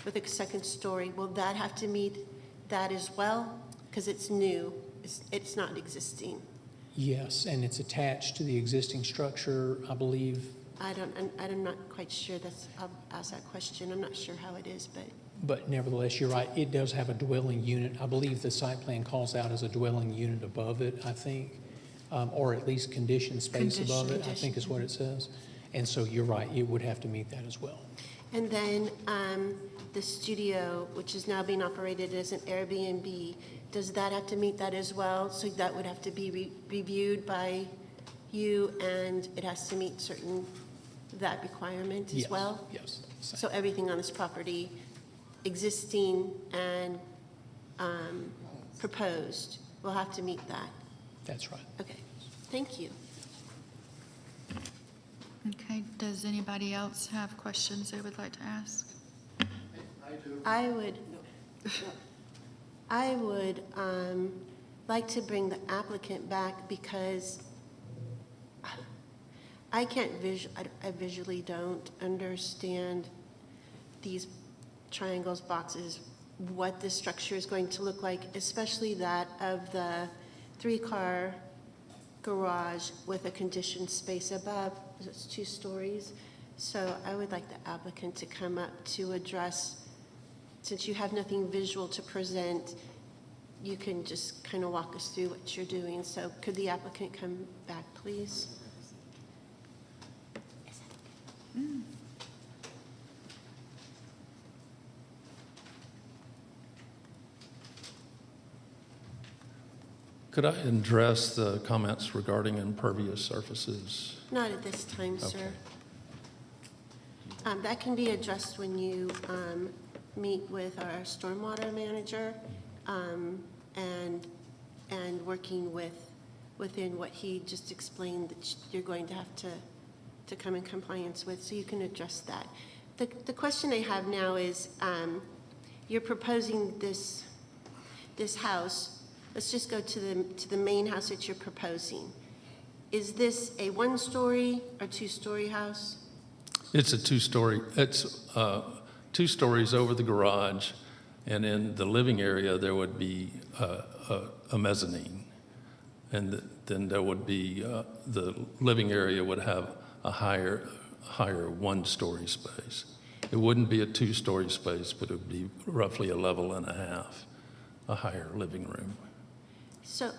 with a second story? Will that have to meet that as well? Because it's new, it's not existing. Yes, and it's attached to the existing structure, I believe. I'm not quite sure. I'll ask that question. I'm not sure how it is, But nevertheless, you're right, it does have a dwelling unit. I believe the site plan calls out as a dwelling unit above it, I think, or at least conditioned space above it, I think is what it says. And so you're right, it would have to meet that as well. And then the studio, which is now being operated as an Airbnb, does that have to meet that as well? So that would have to be reviewed by you, and it has to meet that requirement as well? Yes. So everything on this property, existing and proposed, will have to meet that? That's right. Okay, thank you. Okay, does anybody else have questions they would like to ask? I do. I would like to bring the applicant back because I visually don't understand these triangles, boxes, what the structure is going to look like, especially that of the 3-car garage with a conditioned space above. It's 2 stories. So I would like the applicant to come up to address, since you have nothing visual to present, you can just kind of walk us through what you're doing. So could the applicant come back, please? Could I address the comments regarding impervious surfaces? Not at this time, sir. That can be addressed when you meet with our stormwater manager and working within what he just explained that you're going to have to come in compliance with, so you can address that. The question I have now is, you're proposing this house. Let's just go to the main house that you're proposing. Is this a 1-story or 2-story house? It's a 2-story. It's 2 stories over the garage, and in the living area there would be a mezzanine, and then there would be, the living area would have a higher one-story space. It wouldn't be a two-story space, but it would be roughly a level and a half, a higher living room. So,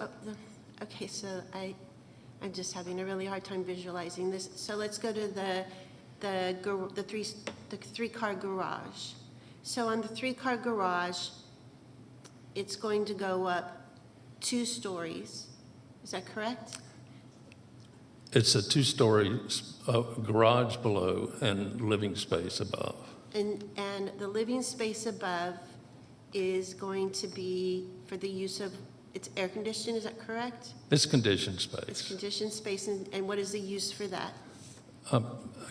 okay, so I'm just having a really hard time visualizing this. So let's go to the three-car garage. So on the three-car garage, it's going to go up 2 stories. Is that correct? It's a two-story garage below and living space above. And the living space above is going to be for the use of, it's air conditioned, is that correct? It's conditioned space. It's conditioned space, and what is the use for that?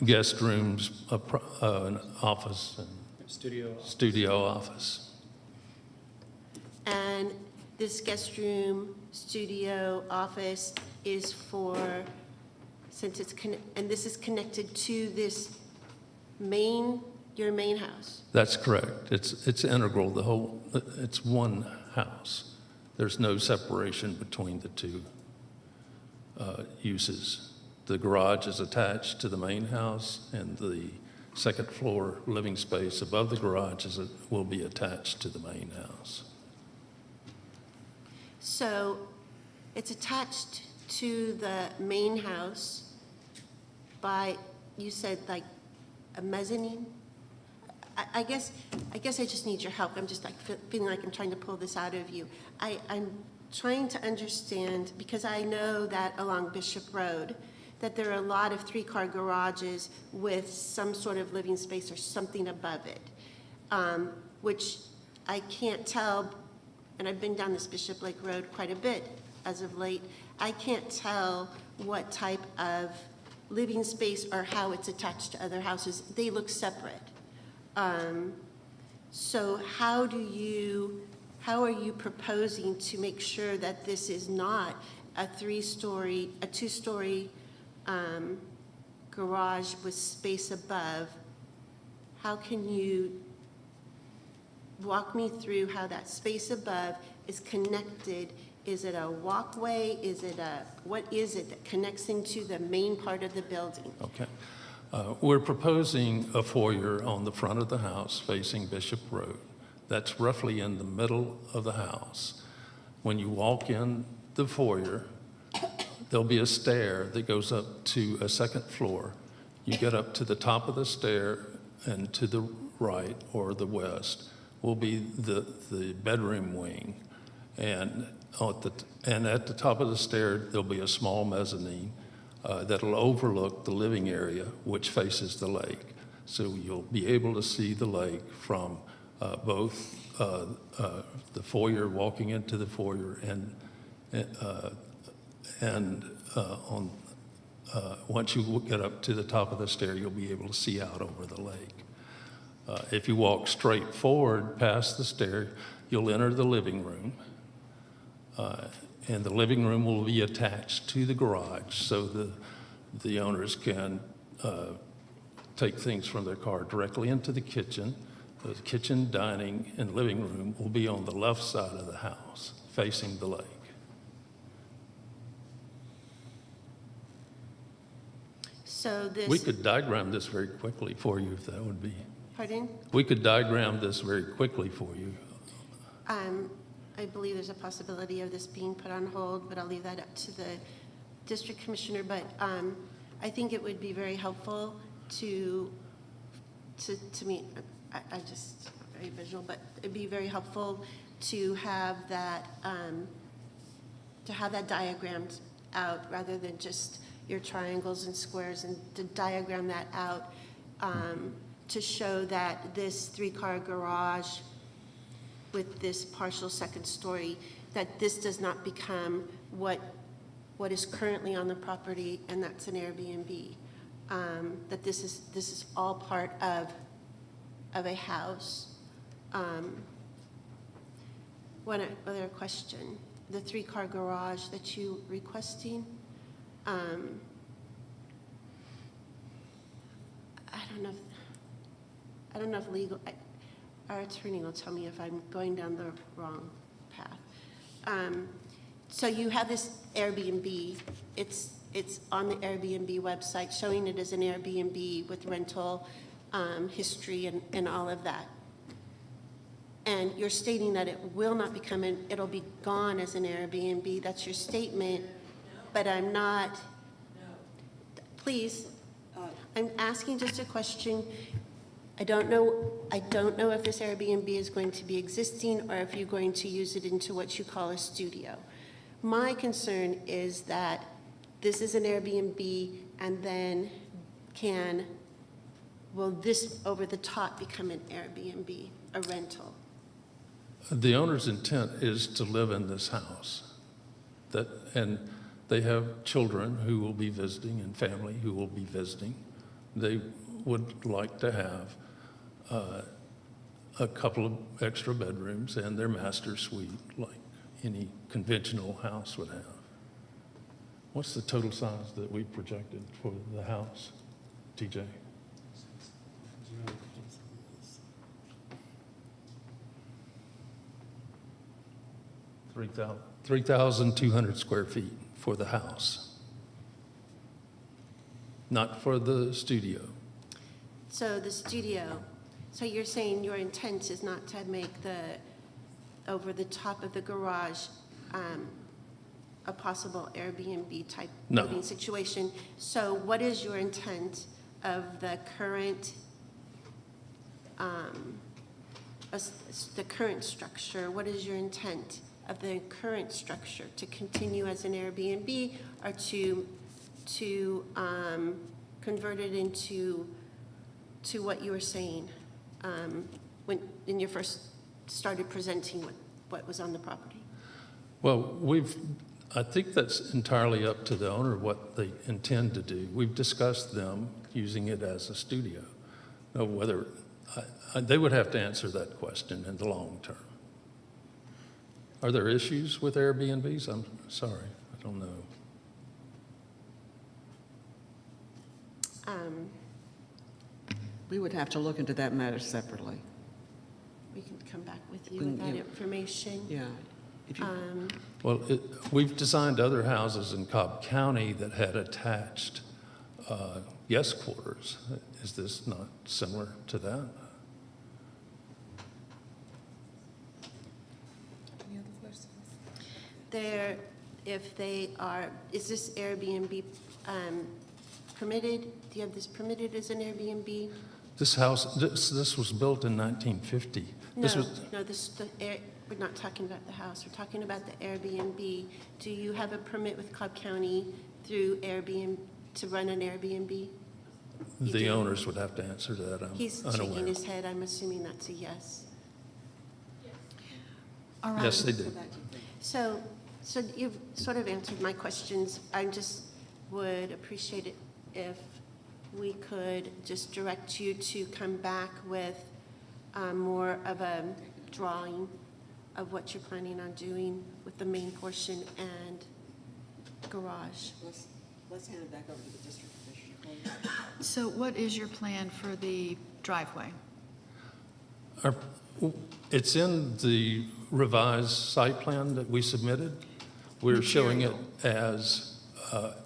Guest rooms, an office, and studio office. And this guest room, studio, office is for, since it's, and this is connected to this your main house? That's correct. It's integral, it's one house. There's no separation between the two uses. The garage is attached to the main house, and the second floor living space above the garage will be attached to the main house. So it's attached to the main house by, you said like a mezzanine? I guess I just need your help. I'm just like feeling like I'm trying to pull this out of you. I'm trying to understand, because I know that along Bishop Road, that there are a lot of 3-car garages with some sort of living space or something above it, which I can't tell, and I've been down this Bishop Lake Road quite a bit as of late. I can't tell what type of living space or how it's attached to other houses. They look separate. So how are you proposing to make sure that this is not a 2-story garage with space above? How can you walk me through how that space above is connected? Is it a walkway? What is it that connects into the main part of the building? Okay. We're proposing a foyer on the front of the house facing Bishop Road. That's roughly in the middle of the house. When you walk in the foyer, there'll be a stair that goes up to a second floor. You get up to the top of the stair, and to the right or the west will be the bedroom wing. And at the top of the stair, there'll be a small mezzanine that'll overlook the living area, which faces the lake. So you'll be able to see the lake from both the foyer, walking into the foyer, and once you get up to the top of the stair, you'll be able to see out over the lake. If you walk straight forward past the stair, you'll enter the living room. And the living room will be attached to the garage, so the owners can take things from their car directly into the kitchen. The kitchen, dining, and living room will be on the left side of the house, facing the lake. So this. We could diagram this very quickly for you, if that would be. Pardon? We could diagram this very quickly for you. I believe there's a possibility of this being put on hold, but I'll leave that up to the district commissioner. But I think it would be very helpful to me. I just very visual, but it'd be very helpful to have that diagrammed out rather than just your triangles and squares, and to diagram that out to show that this 3-car garage with this partial second story, that this does not become what is currently on the property, and that's an Airbnb. That this is all part of a house. One other question: the 3-car garage that you requesting. I don't know if legal. Our attorney will tell me if I'm going down the wrong path. So you have this Airbnb. It's on the Airbnb website, showing it as an Airbnb with rental history and all of that. And you're stating that it will not become it'll be gone as an Airbnb. That's your statement. But I'm not. Please, I'm asking just a question. I don't know if this Airbnb is going to be existing or if you're going to use it into what you call a studio. My concern is that this is an Airbnb, and then will this over the top become an Airbnb, a rental? The owner's intent is to live in this house. And they have children who will be visiting and family who will be visiting. They would like to have a couple of extra bedrooms and their master suite like any conventional house would have. What's the total size that we projected for the house, TJ? 3,200 square feet for the house, not for the studio. So the studio, so you're saying your intent is not to make over the top of the garage a possible Airbnb type No. living situation. So what is your intent of the current structure? What is your intent of the current structure? To continue as an Airbnb or to convert it into what you were saying when you first started presenting what was on the property? Well, I think that's entirely up to the owner what they intend to do. We've discussed them using it as a studio. Now, whether they would have to answer that question in the long term. Are there issues with Airbnbs? I'm sorry, I don't know. We would have to look into that matter separately. We can come back with you with that information. Yeah. Well, we've designed other houses in Cobb County that had attached guest quarters. Is this not similar to that? Any other questions? Is this Airbnb permitted? Do you have this permitted as an Airbnb? This house, this was built in 1950. We're not talking about the house. We're talking about the Airbnb. Do you have a permit with Cobb County through Airbnb to run an Airbnb? The owners would have to answer that. I'm He's unaware. shaking his head. I'm assuming that's a yes. All right. Yes, they do. So you've sort of answered my questions. I just would appreciate it if we could just direct you to come back with more of a drawing of what you're planning on doing with the main portion and garage. Let's hand it back over to the district commissioner, please. So what is your plan for the driveway? It's in the revised site plan that we submitted. We're showing it as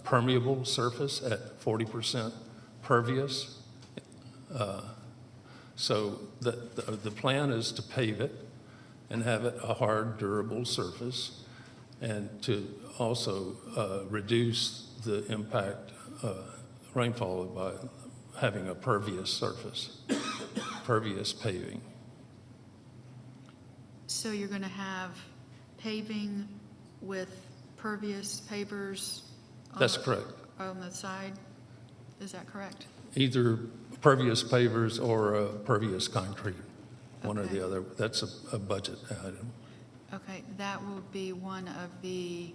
permeable surface at 40% pervious. So the plan is to pave it and have it a hard, durable surface, and to also reduce the impact rainfall by having a pervious surface, pervious paving. So you're going to have paving with pervious pavers? That's correct. On the side? Is that correct? Either pervious pavers or pervious concrete, one or the other. That's a budget item. Okay, that will be one of the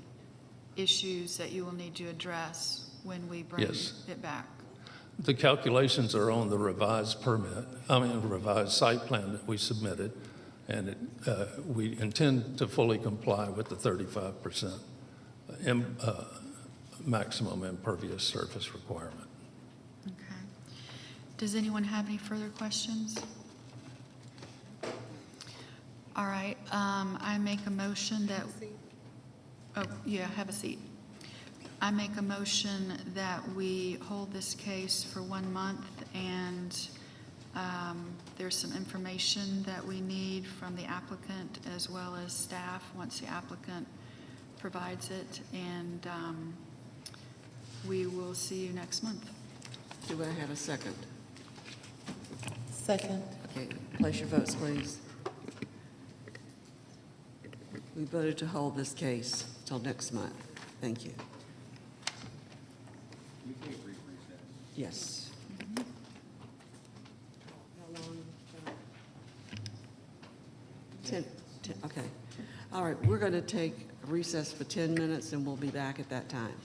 issues that you will need to address when we bring Yes. it back. The calculations are on the revised revised site plan that we submitted, and we intend to fully comply with the 35% maximum impervious surface requirement. Okay. Does anyone have any further questions? All right, I make a motion that, Oh, yeah, have a seat. I make a motion that we hold this case for 1 month, and there's some information that we need from the applicant as well as staff once the applicant provides it, and we will see you next month. Do I have a second? Second. Okay, place your votes, please. We voted to hold this case till next month. Thank you. Yes. How long, John? 10, okay. All right, we're going to take a recess for 10 minutes, and we'll be back at that time.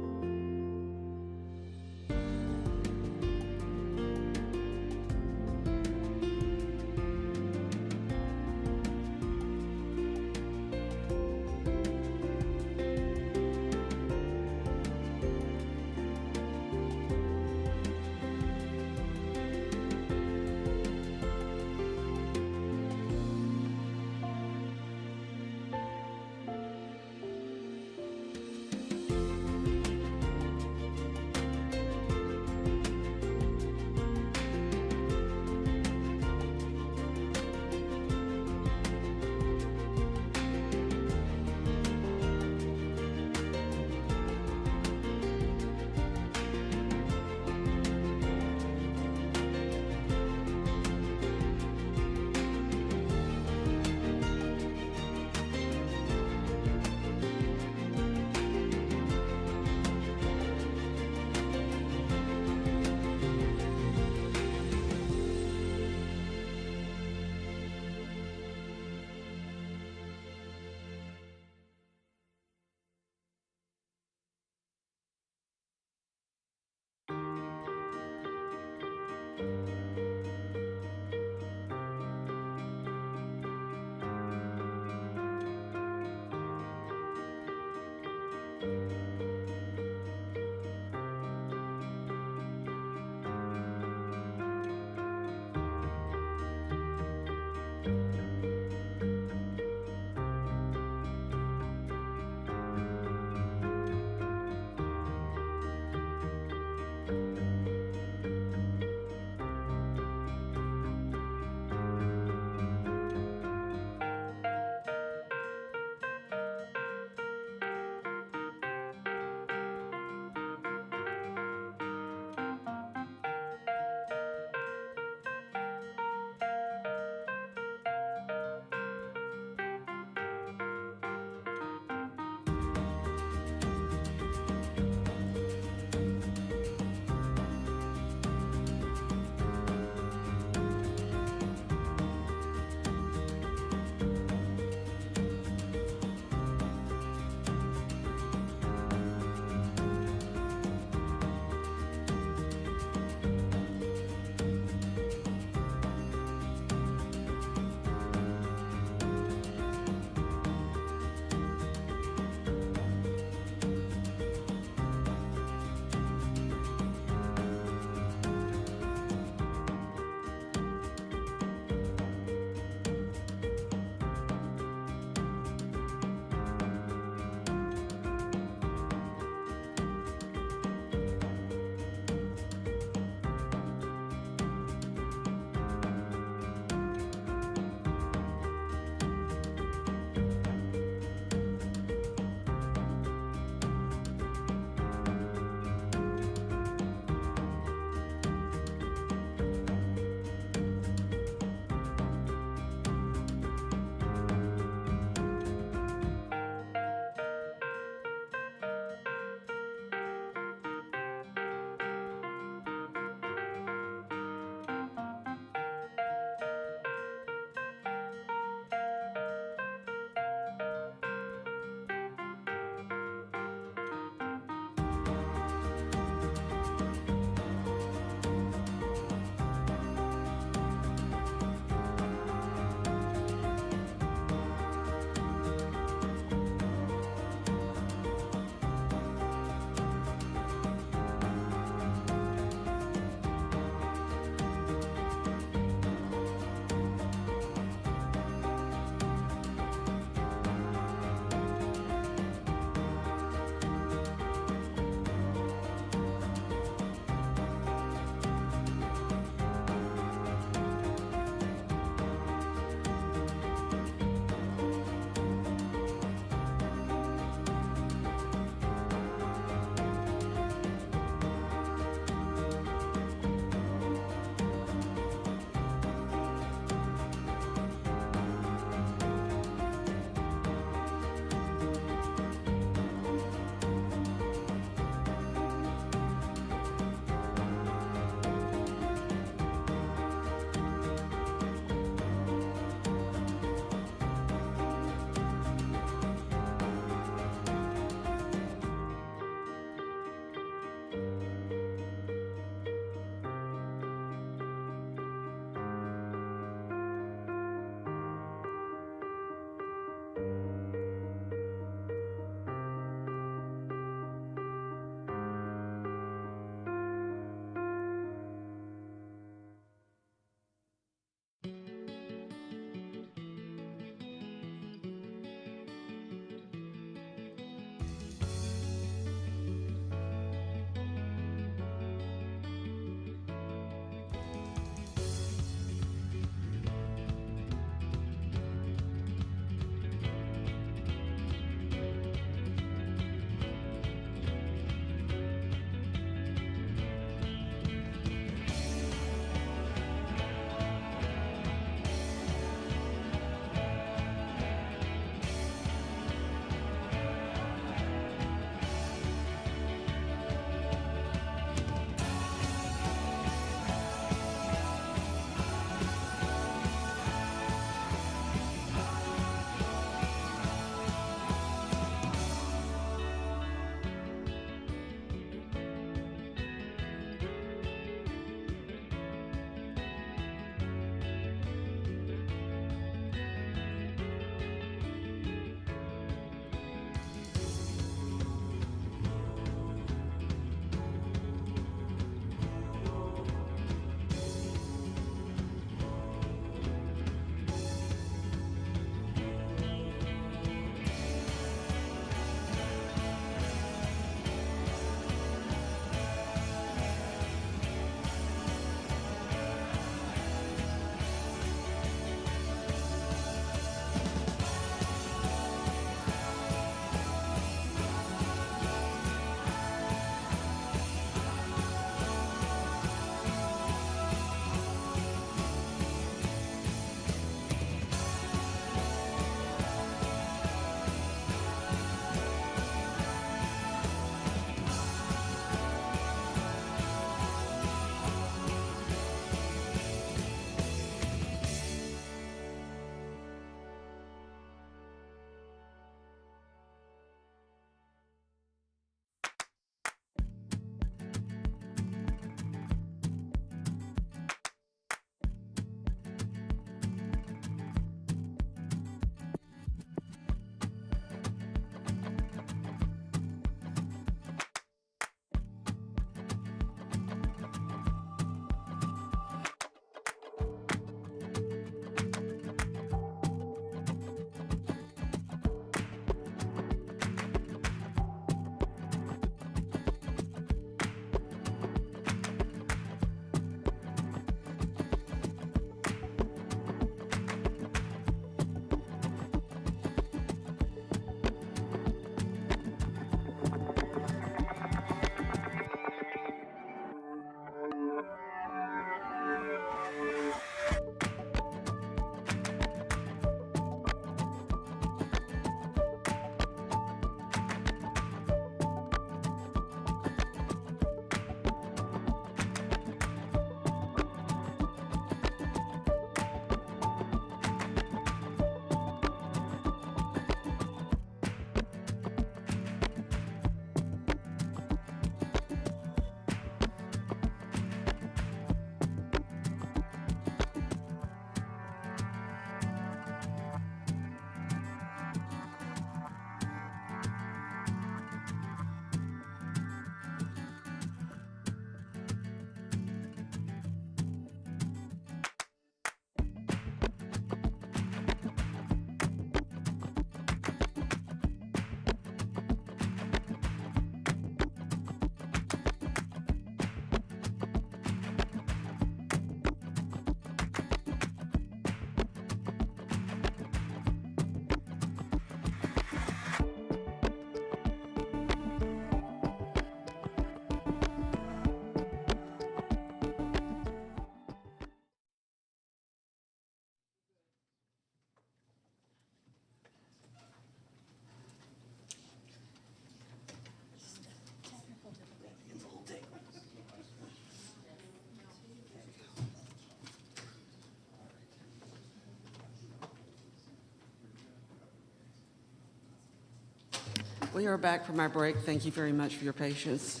We are back from our break. Thank you very much for your patience.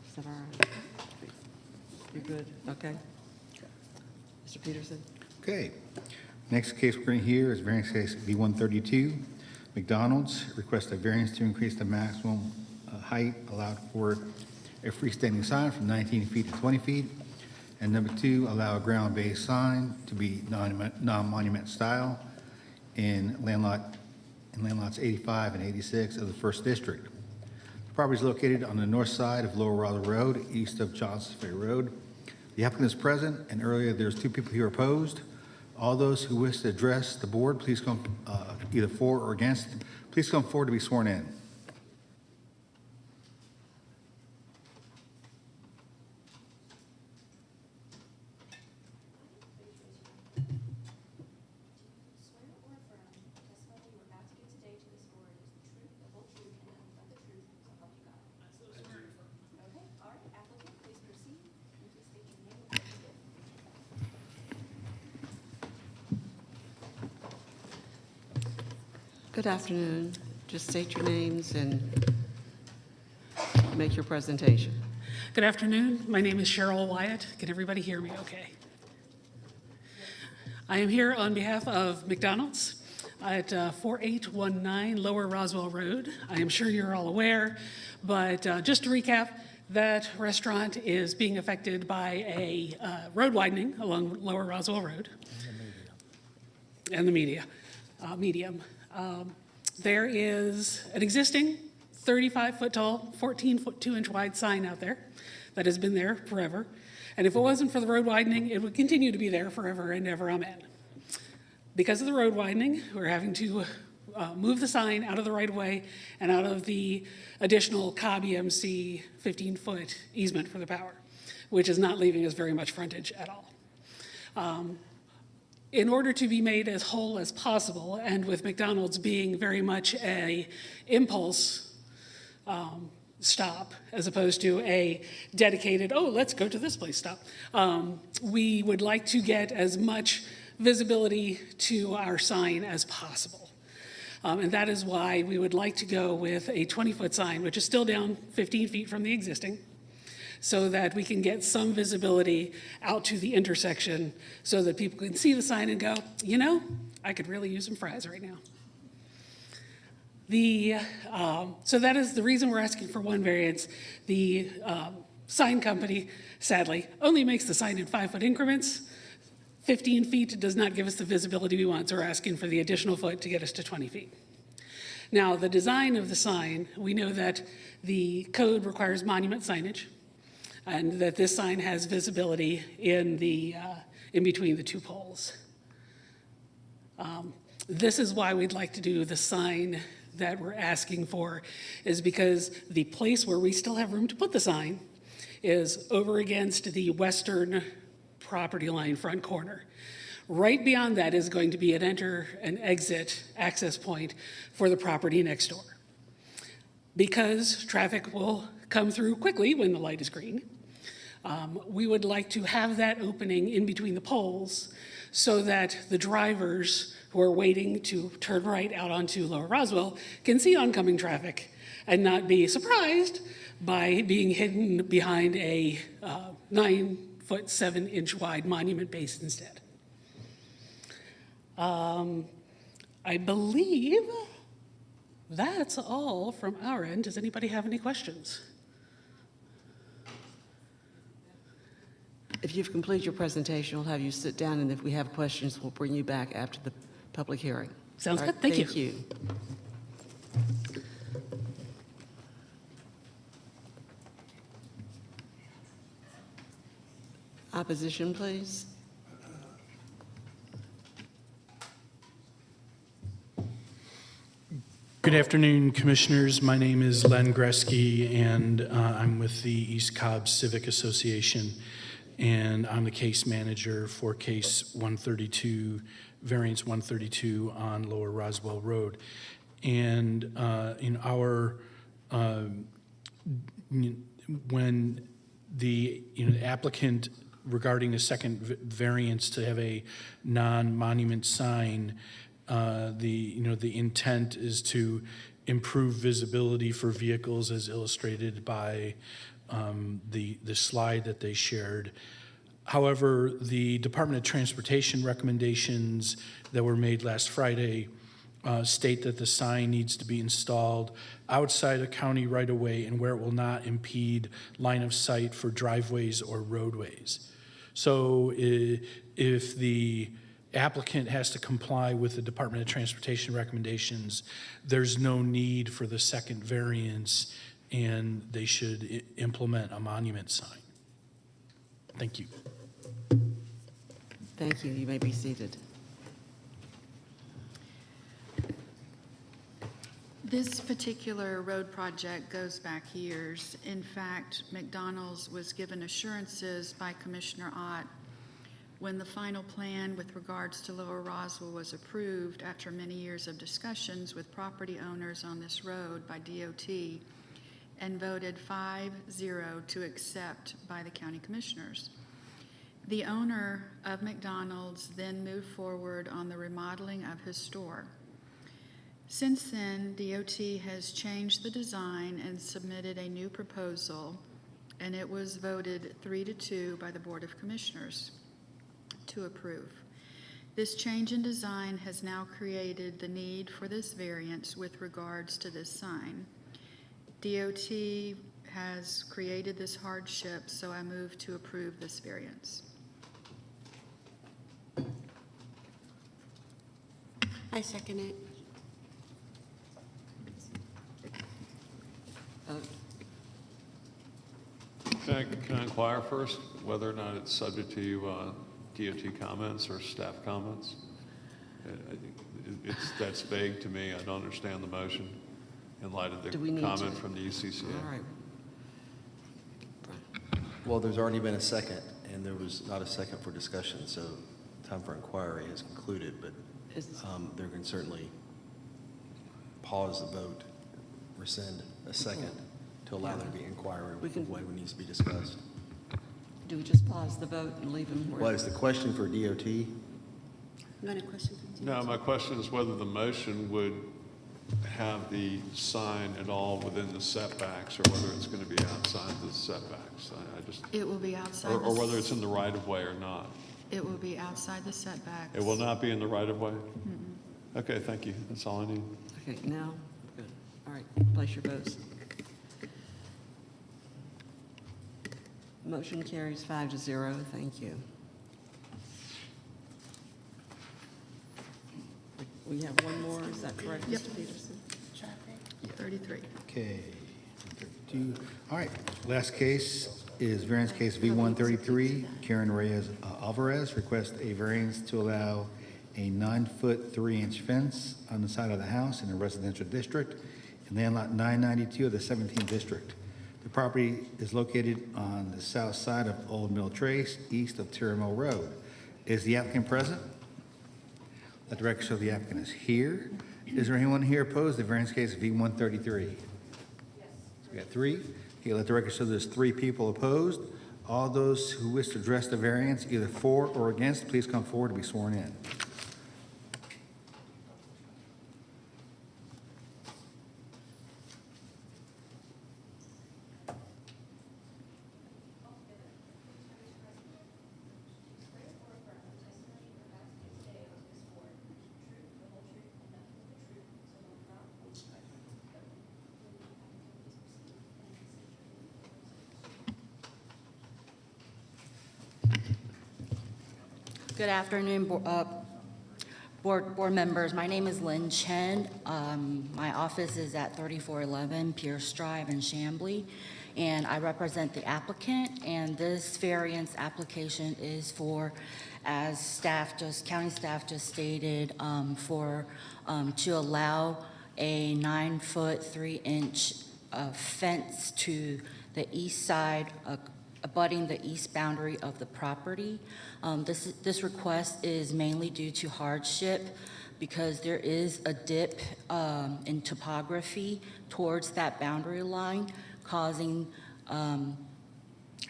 Is that all right? You good? Okay. Mr. Peterson? Okay. Next case we're going to hear is variance case B132. McDonald's requests a variance to increase the maximum height allowed for a freestanding sign from 19 feet to 20 feet. And number 2, allow a ground-based sign to be non-monument style in landlots 85 and 86 of the First District. The property is located on the north side of Lower Roswell Road, east of Johnson Ferry Road. The applicant is present, and earlier there's 2 people here opposed. All those who wish to address the board, please come either for or against. Please come forward to be sworn in. Swear or affirm the testimony you are about to give today to this board is the truth, the whole truth, and nothing but the truth, so help you God. Okay, all right, applicant, please proceed. And please state your name and what you do. Good afternoon. Just state your names and make your presentation. Good afternoon. My name is Cheryl Wyatt. Can everybody hear me okay? I am here on behalf of McDonald's at 4819 Lower Roswell Road. I am sure you're all aware, but just to recap, that restaurant is being affected by a road widening along Lower Roswell Road. And the medium. There is an existing 35-foot tall, 14-foot 2-inch wide sign out there that has been there forever. And if it wasn't for the road widening, it would continue to be there forever and ever, amen. Because of the road widening, we're having to move the sign out of the right-of-way and out of the additional Cobb EMC 15-foot easement for the power, which is not leaving us very much frontage at all. In order to be made as whole as possible, and with McDonald's being very much a impulse stop as opposed to a dedicated, oh, let's go to this place stop, we would like to get as much visibility to our sign as possible. And that is why we would like to go with a 20-foot sign, which is still down 15 feet from the existing, so that we can get some visibility out to the intersection so that people can see the sign and go, you know, I could really use some fries right now. So that is the reason we're asking for one variance. The sign company, sadly, only makes the sign in 5-foot increments. 15 feet does not give us the visibility we want, so we're asking for the additional foot to get us to 20 feet. Now, the design of the sign, we know that the code requires monument signage, and that this sign has visibility in between the 2 poles. This is why we'd like to do the sign that we're asking for, is because the place where we still have room to put the sign is over against the western property line front corner. Right beyond that is going to be an enter and exit access point for the property next door. Because traffic will come through quickly when the light is green, we would like to have that opening in between the poles so that the drivers who are waiting to turn right out onto Lower Roswell can see oncoming traffic and not be surprised by being hidden behind a 9-foot 7-inch wide monument base instead. I believe that's all from our end. Does anybody have any questions? If you've completed your presentation, we'll have you sit down, and if we have questions, we'll bring you back after the public hearing. Sounds All good. right, Thank you. Thank you. Opposition, please. Good afternoon, Commissioners. My name is Len Gresky, and I'm with the East Cobb Civic Association, and I'm the case manager for case 132, variance 132 on Lower Roswell Road. And in our, when the applicant regarding the second variance to have a non-monument sign, the intent is to improve visibility for vehicles as illustrated by the slide that they shared. However, the Department of Transportation recommendations that were made last Friday state that the sign needs to be installed outside a county right-of-way and where it will not impede line of sight for driveways or roadways. So if the applicant has to comply with the Department of Transportation recommendations, there's no need for the second variance, and they should implement a monument sign. Thank you. Thank you. You may be seated. This particular road project goes back years. In fact, McDonald's was given assurances by Commissioner Ott when the final plan with regards to Lower Roswell was approved after many years of discussions with property owners on this road by DOT and voted 5-0 to accept by the county commissioners. The owner of McDonald's then moved forward on the remodeling of his store. Since then, DOT has changed the design and submitted a new proposal, and it was voted 3-2 by the Board of Commissioners to approve. This change in design has now created the need for this variance with regards to this sign. DOT has created this hardship, so I move to approve this variance. I second it. Can I inquire first whether or not it's subject to DOT comments or staff comments? That's vague to me. I don't understand the motion in light of the comment from the ECCA. All right. Well, there's already been a second, and there was not a second for discussion, so time for inquiry has concluded, but there can certainly pause the vote, rescind a second to allow there to be inquiry of what needs to be discussed. Do we just pause the vote and leave them where? Well, is the question for DOT? You got a question for No, my question is whether the motion would have the sign at all within the setbacks or whether it's going to be outside the setbacks. It will be outside. Or whether it's in the right of way or not. It will be outside the setbacks. It will not be in the right of way? Mm-mm. Okay, thank you. That's all I need. Okay, now, good. All right, place your votes. Motion carries 5-0. Thank you. We have one more, is that correct, Yep. Mr. Peterson? 33. Okay. 32. All right. Last case is variance case V133. Karen Reyes Alvarez requests a variance to allow a 9-foot 3-inch fence on the side of the house in a residential district in land lot 992 of the 17th district. The property is located on the south side of Old Mill Trace, east of Terrell Road. Is the applicant present? Let the record show the applicant is here. Is there anyone here opposed to variance case V133? Yes. We got 3. Okay, let the record show there's 3 people opposed. All those who wish to address the variance, either for or against, please come forward to be sworn in. Good afternoon, board members. My name is Lynn Chen. My office is at 3411 Pierce Drive in Chamblee, and I represent the applicant. And this variance application is for, as county staff just stated, to allow a 9-foot 3-inch fence to the east side, abutting the east boundary of the property. This request is mainly due to hardship because there is a dip in topography towards that boundary line, causing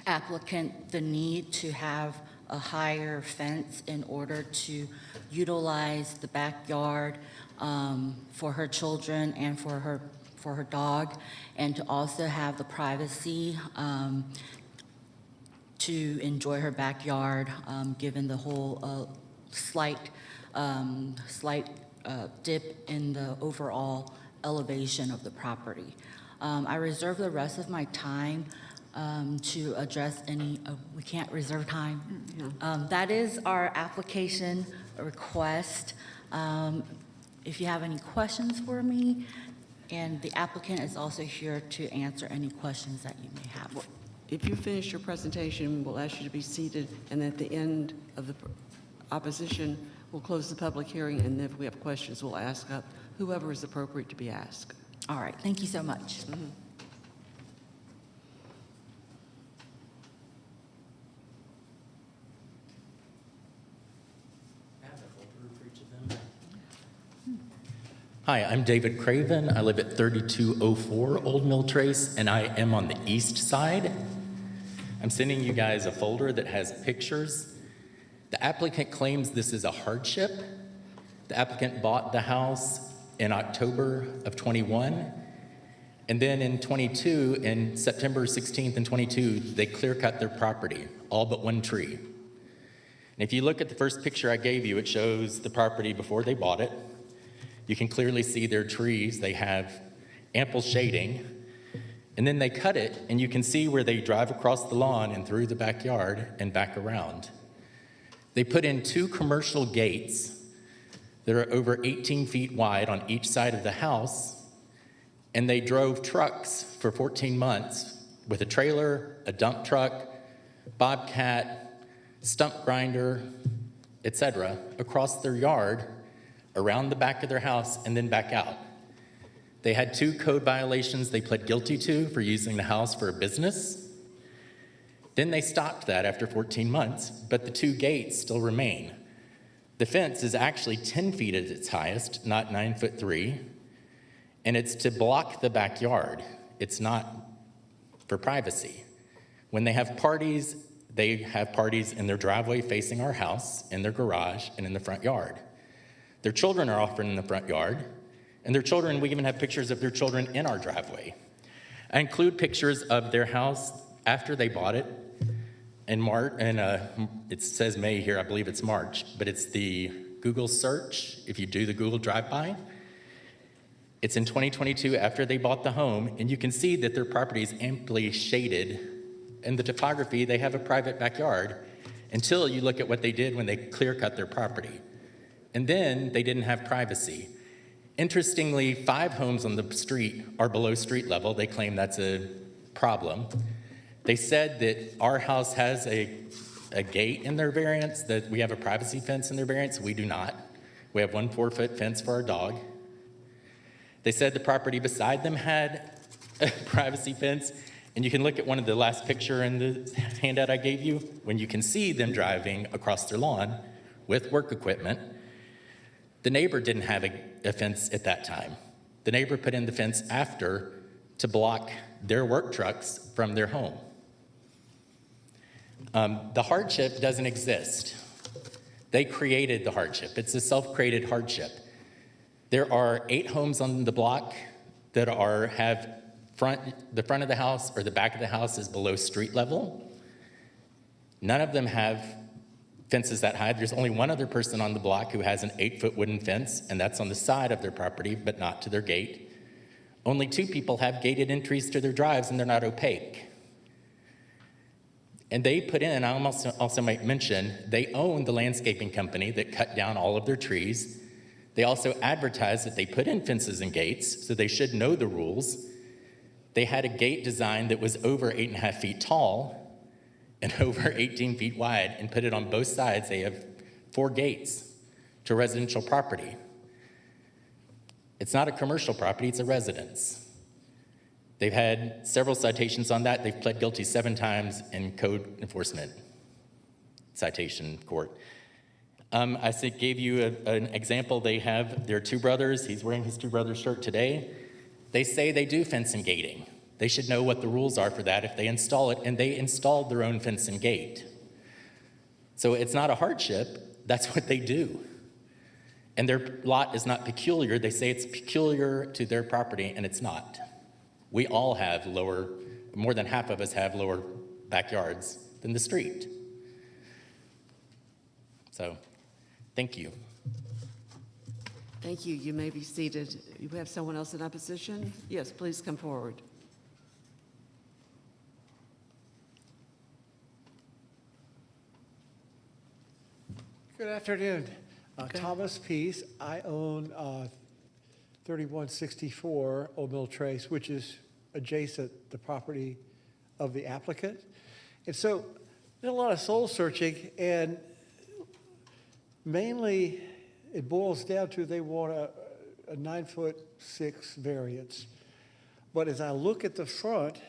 applicant the need to have a higher fence in order to utilize the backyard for her children and for her dog, and to also have the privacy to enjoy her backyard, given the whole slight dip in the overall elevation of the property. I reserve the rest of my time to address any, we can't reserve time. That is our application request. If you have any questions for me, and the applicant is also here to answer any questions that you may have. If you finish your presentation, we'll ask you to be seated, and at the end of the opposition, we'll close the public hearing, and if we have questions, we'll ask up whoever is appropriate to be asked. All right, thank you so much. Hi, I'm David Craven. I live at 3204 Old Mill Trace, and I am on the east side. I'm sending you guys a folder that has pictures. The applicant claims this is a hardship. The applicant bought the house in October of 21, and then in 22, in September 16th and 22, they clear cut their property, all but one tree. And if you look at the first picture I gave you, it shows the property before they bought it. You can clearly see their trees. They have ample shading. And then they cut it, and you can see where they drive across the lawn and through the backyard and back around. They put in 2 commercial gates that are over 18 feet wide on each side of the house, and they drove trucks for 14 months with a trailer, a dump truck, bobcat, stump grinder, etc., across their yard, around the back of their house, and then back out. They had 2 code violations they pled guilty to for using the house for a business. Then they stopped that after 14 months, but the 2 gates still remain. The fence is actually 10 feet at its highest, not 9'3", and it's to block the backyard. It's not for privacy. When they have parties in their driveway facing our house, in their garage, and in the front yard. Their children are often in the front yard, and we even have pictures of their children in our driveway. I include pictures of their house after they bought it in March, and it says May here, I believe it's March, but it's the Google search, if you do the Google drive-by. It's in 2022 after they bought the home, and you can see that their property is amply shaded. In the topography, they have a private backyard until you look at what they did when they clear-cut their property. And then they didn't have privacy. Interestingly, 5 homes on the street are below street level. They claim that's a problem. They said that our house has a gate in their variance, that we have a privacy fence in their variance. We do not. We have 1 4-foot fence for our dog. They said the property beside them had a privacy fence, and you can look at one of the last picture in the handout I gave you, when you can see them driving across their lawn with work equipment. The neighbor didn't have a fence at that time. The neighbor put in the fence after to block their work trucks from their home. The hardship doesn't exist. They created the hardship. It's a self-created hardship. There are 8 homes on the block that have the front of the house or the back of the house is below street level. None of them have fences that high. There's only one other person on the block who has an 8-foot wooden fence, and that's on the side of their property, but not to their gate. Only 2 people have gated entries to their drives, and they're not opaque. And they put in, I also might mention, they own the landscaping company that cut down all of their trees. They also advertise that they put in fences and gates, so they should know the rules. They had a gate design that was over 8.5 feet tall and over 18 feet wide, and put it on both sides. They have 4 gates to residential property. It's not a commercial property, it's a residence. They've had several citations on that. They've pled guilty 7 times in code enforcement citation court. I gave you an example. They have their 2 brothers. He's wearing his 2 brothers' shirt today. They say they do fence and gating. They should know what the rules are for that if they install it, and they installed their own fence and gate. So it's not a hardship, that's what they do. And their lot is not peculiar. They say it's peculiar to their property, and it's not. We all have more than half of us have lower backyards than the street. So, thank you. Thank you. You may be seated. You have someone else in opposition? Yes, please come forward. Good afternoon. Thomas Peace. I own 3164 Old Mill Trace, which is adjacent the property of the applicant. And so there's a lot of soul searching, and mainly it boils down to they want a 9'6" variance. But as I look at the front,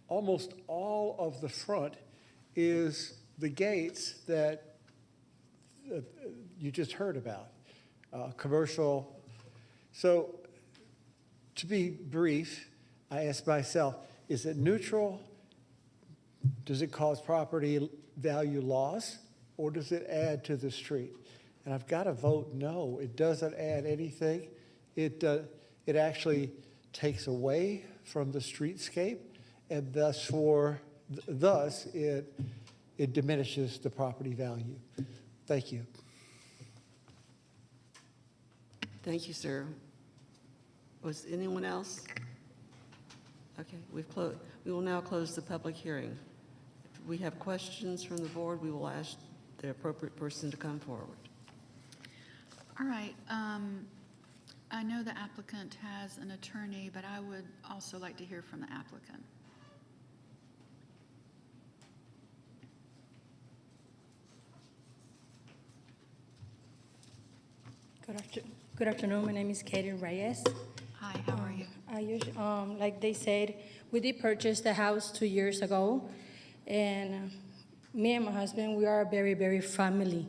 almost all of the front is the gates that you just heard about, commercial. So to be brief, I asked myself, is it neutral? Does it cause property value loss, or does it add to the street? And I've got to vote no. It doesn't add anything. It actually takes away from the streetscape, and thus it diminishes the property value. Thank you. Thank you, sir. Was anyone else? Okay, we will now close the public hearing. If we have questions from the board, we will ask the appropriate person to come forward. All right. I know the applicant has an attorney, but I would also like to hear from the applicant. Good afternoon. My name is Katie Reyes. Hi, how are you? I usually, like they said, we did purchase the house 2 years ago, and me and my husband, we are a very, very family.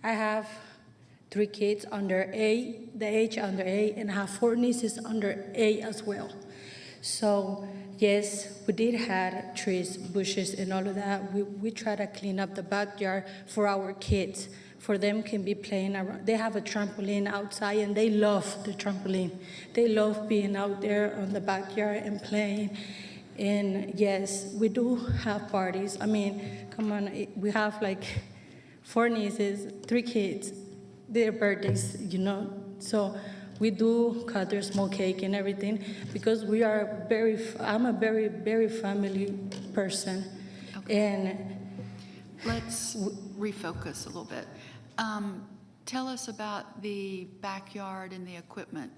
I have 3 kids under 8, the age under 8, and I have 4 nieces under 8 as well. So yes, we did have trees, bushes, and all of that. We try to clean up the backyard for our kids. For them can be playing around. They have a trampoline outside, and they love the trampoline. They love being out there on the backyard and playing. And yes, we do have parties. I mean, come on, we have like 4 nieces, 3 kids, their birthdays, So we do cut their small cake and everything because we are I'm a very, very family person. Okay. And let's refocus a little bit. Tell us about the backyard and the equipment.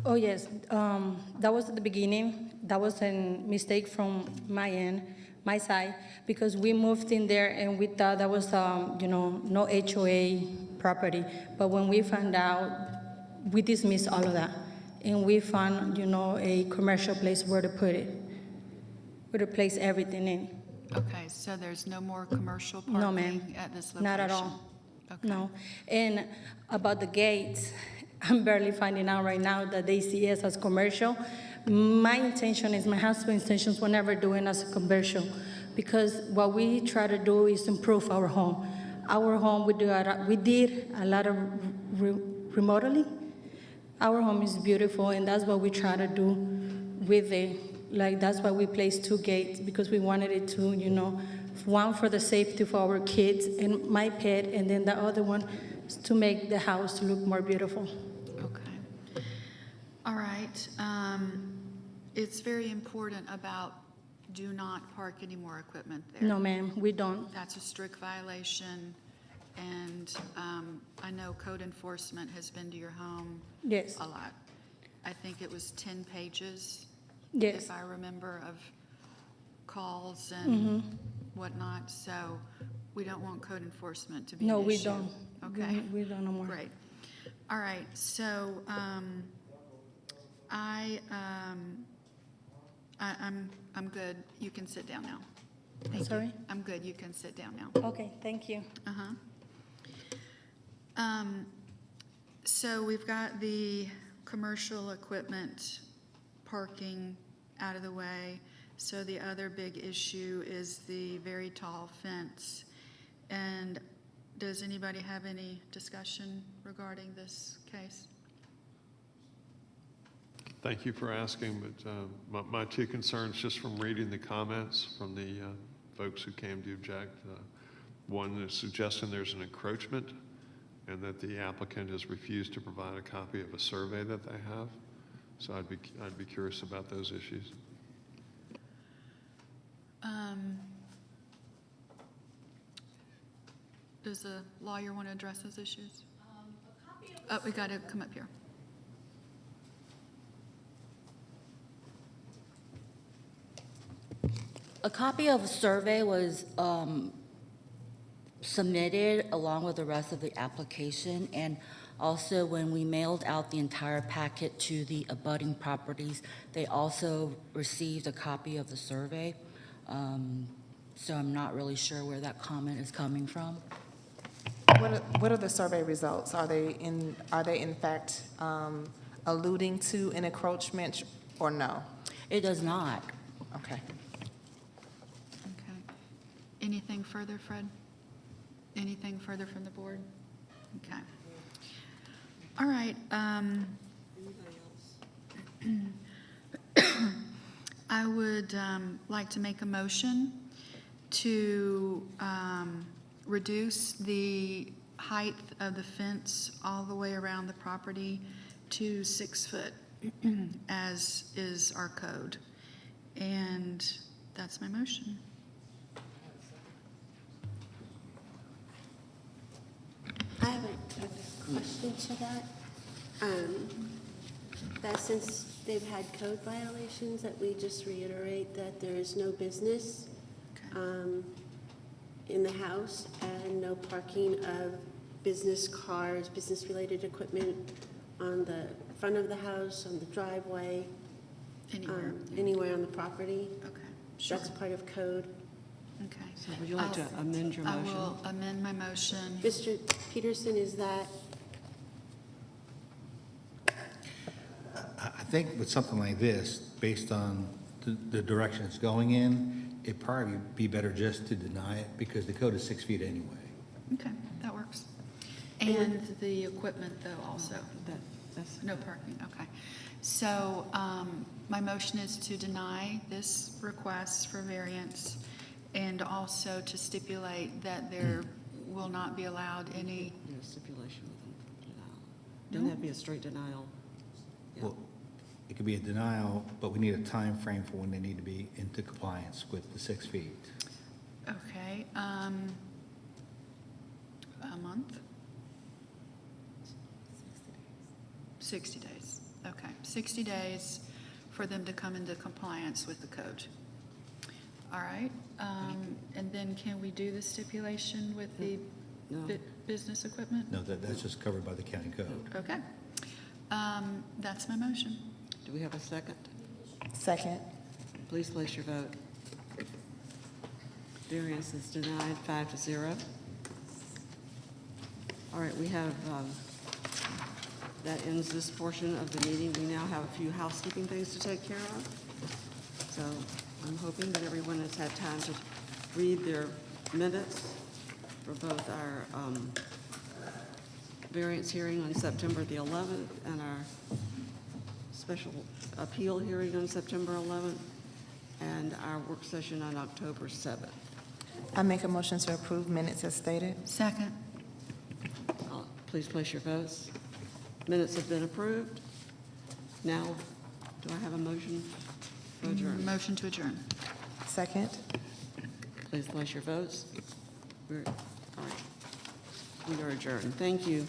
Oh, yes. That was at the beginning. That was a mistake from my end, my side, because we moved in there and we thought that was, no HOA property. But when we found out, we dismissed all of that. And we found, a commercial place where to put it, where to place everything in. Okay, so there's no more commercial parking No, ma'am. at this location? Not at all. Okay. No. And about the gates, I'm barely finding out right now that they see us as commercial. My intention is, my husband's intentions were never doing as a commercial, because what we try to do is improve our home. Our home, we did a lot of remodeling. Our home is beautiful, and that's what we try to do with it. Like, that's why we placed 2 gates, because we wanted it to, one for the safety for our kids and my pet, and then the other one is to make the house look more beautiful. Okay. All right. It's very important about do not park any more equipment there. No, ma'am, we don't. That's a strict violation, and I know code enforcement has been to your home Yes. a lot. I think it was 10 pages, Yes. if I remember, of calls and Mm-hmm. whatnot, so we don't want code enforcement to be No, an we issue. don't. Okay. We don't no more. Great. All right, so I'm good. You can sit down now. Thank you. Sorry? I'm good. You can sit down now. Okay, thank you. Uh-huh. So we've got the commercial equipment parking out of the way. So the other big issue is the very tall fence. And does anybody have any discussion regarding this case? Thank you for asking, but my two concerns, just from reading the comments from the folks who came to object, one is suggesting there's an encroachment and that the applicant has refused to provide a copy of a survey that they have. So I'd be curious about those issues. Does the lawyer want to address those issues? Oh, we got to come up here. A copy of the survey was submitted along with the rest of the application, and also when we mailed out the entire packet to the abutting properties, they also received a copy of the survey. So I'm not really sure where that comment is coming from. What are the survey results? Are they in fact alluding to an encroachment or no? It does not. Okay. Okay. Anything further, Fred? Anything further from the board? Okay. All right. I would like to make a motion to reduce the height of the fence all the way around the property to 6 foot, as is our code. And that's my motion. I have a question to that. That since they've had code violations, that we just reiterate that there is no business in the house and no parking of business cars, business-related equipment on the front of the house, on the driveway. Anywhere. Anywhere on the property. Okay. Sure. That's part of code. Okay. So would you like to amend your motion? I will amend my motion. Mr. Peterson, is that? I think with something like this, based on the direction it's going in, it'd probably be better just to deny it because the code is 6 feet anyway. Okay, that works. And the equipment though also? That's no parking, okay. So my motion is to deny this request for variance and also to stipulate that there will not be allowed any. Stipulation with denial. Doesn't have to be a straight denial. Yeah. Well, it could be a denial, but we need a time frame for when they need to be into compliance with the 6 feet. Okay, a month? 60 days, okay. 60 days for them to come into compliance with the code. All right, and then can we do the stipulation with the business equipment? No, that's just covered by the county code. Okay, that's my motion. Do we have a second? Second. Please place your vote. Variance is denied 5-0. All right, we have, that ends this portion of the meeting. We now have a few housekeeping things to take care of. So I'm hoping that everyone has had time to read their minutes for both our variance hearing on September the 11th and our special appeal hearing on September 11th and our work session on October 7th. I make a motion to approve minutes as stated. Second. Please place your votes. Minutes have been approved. Now, do I have a motion to adjourn? Motion to adjourn. Second. Please place your votes. All right. We are adjourned. Thank you.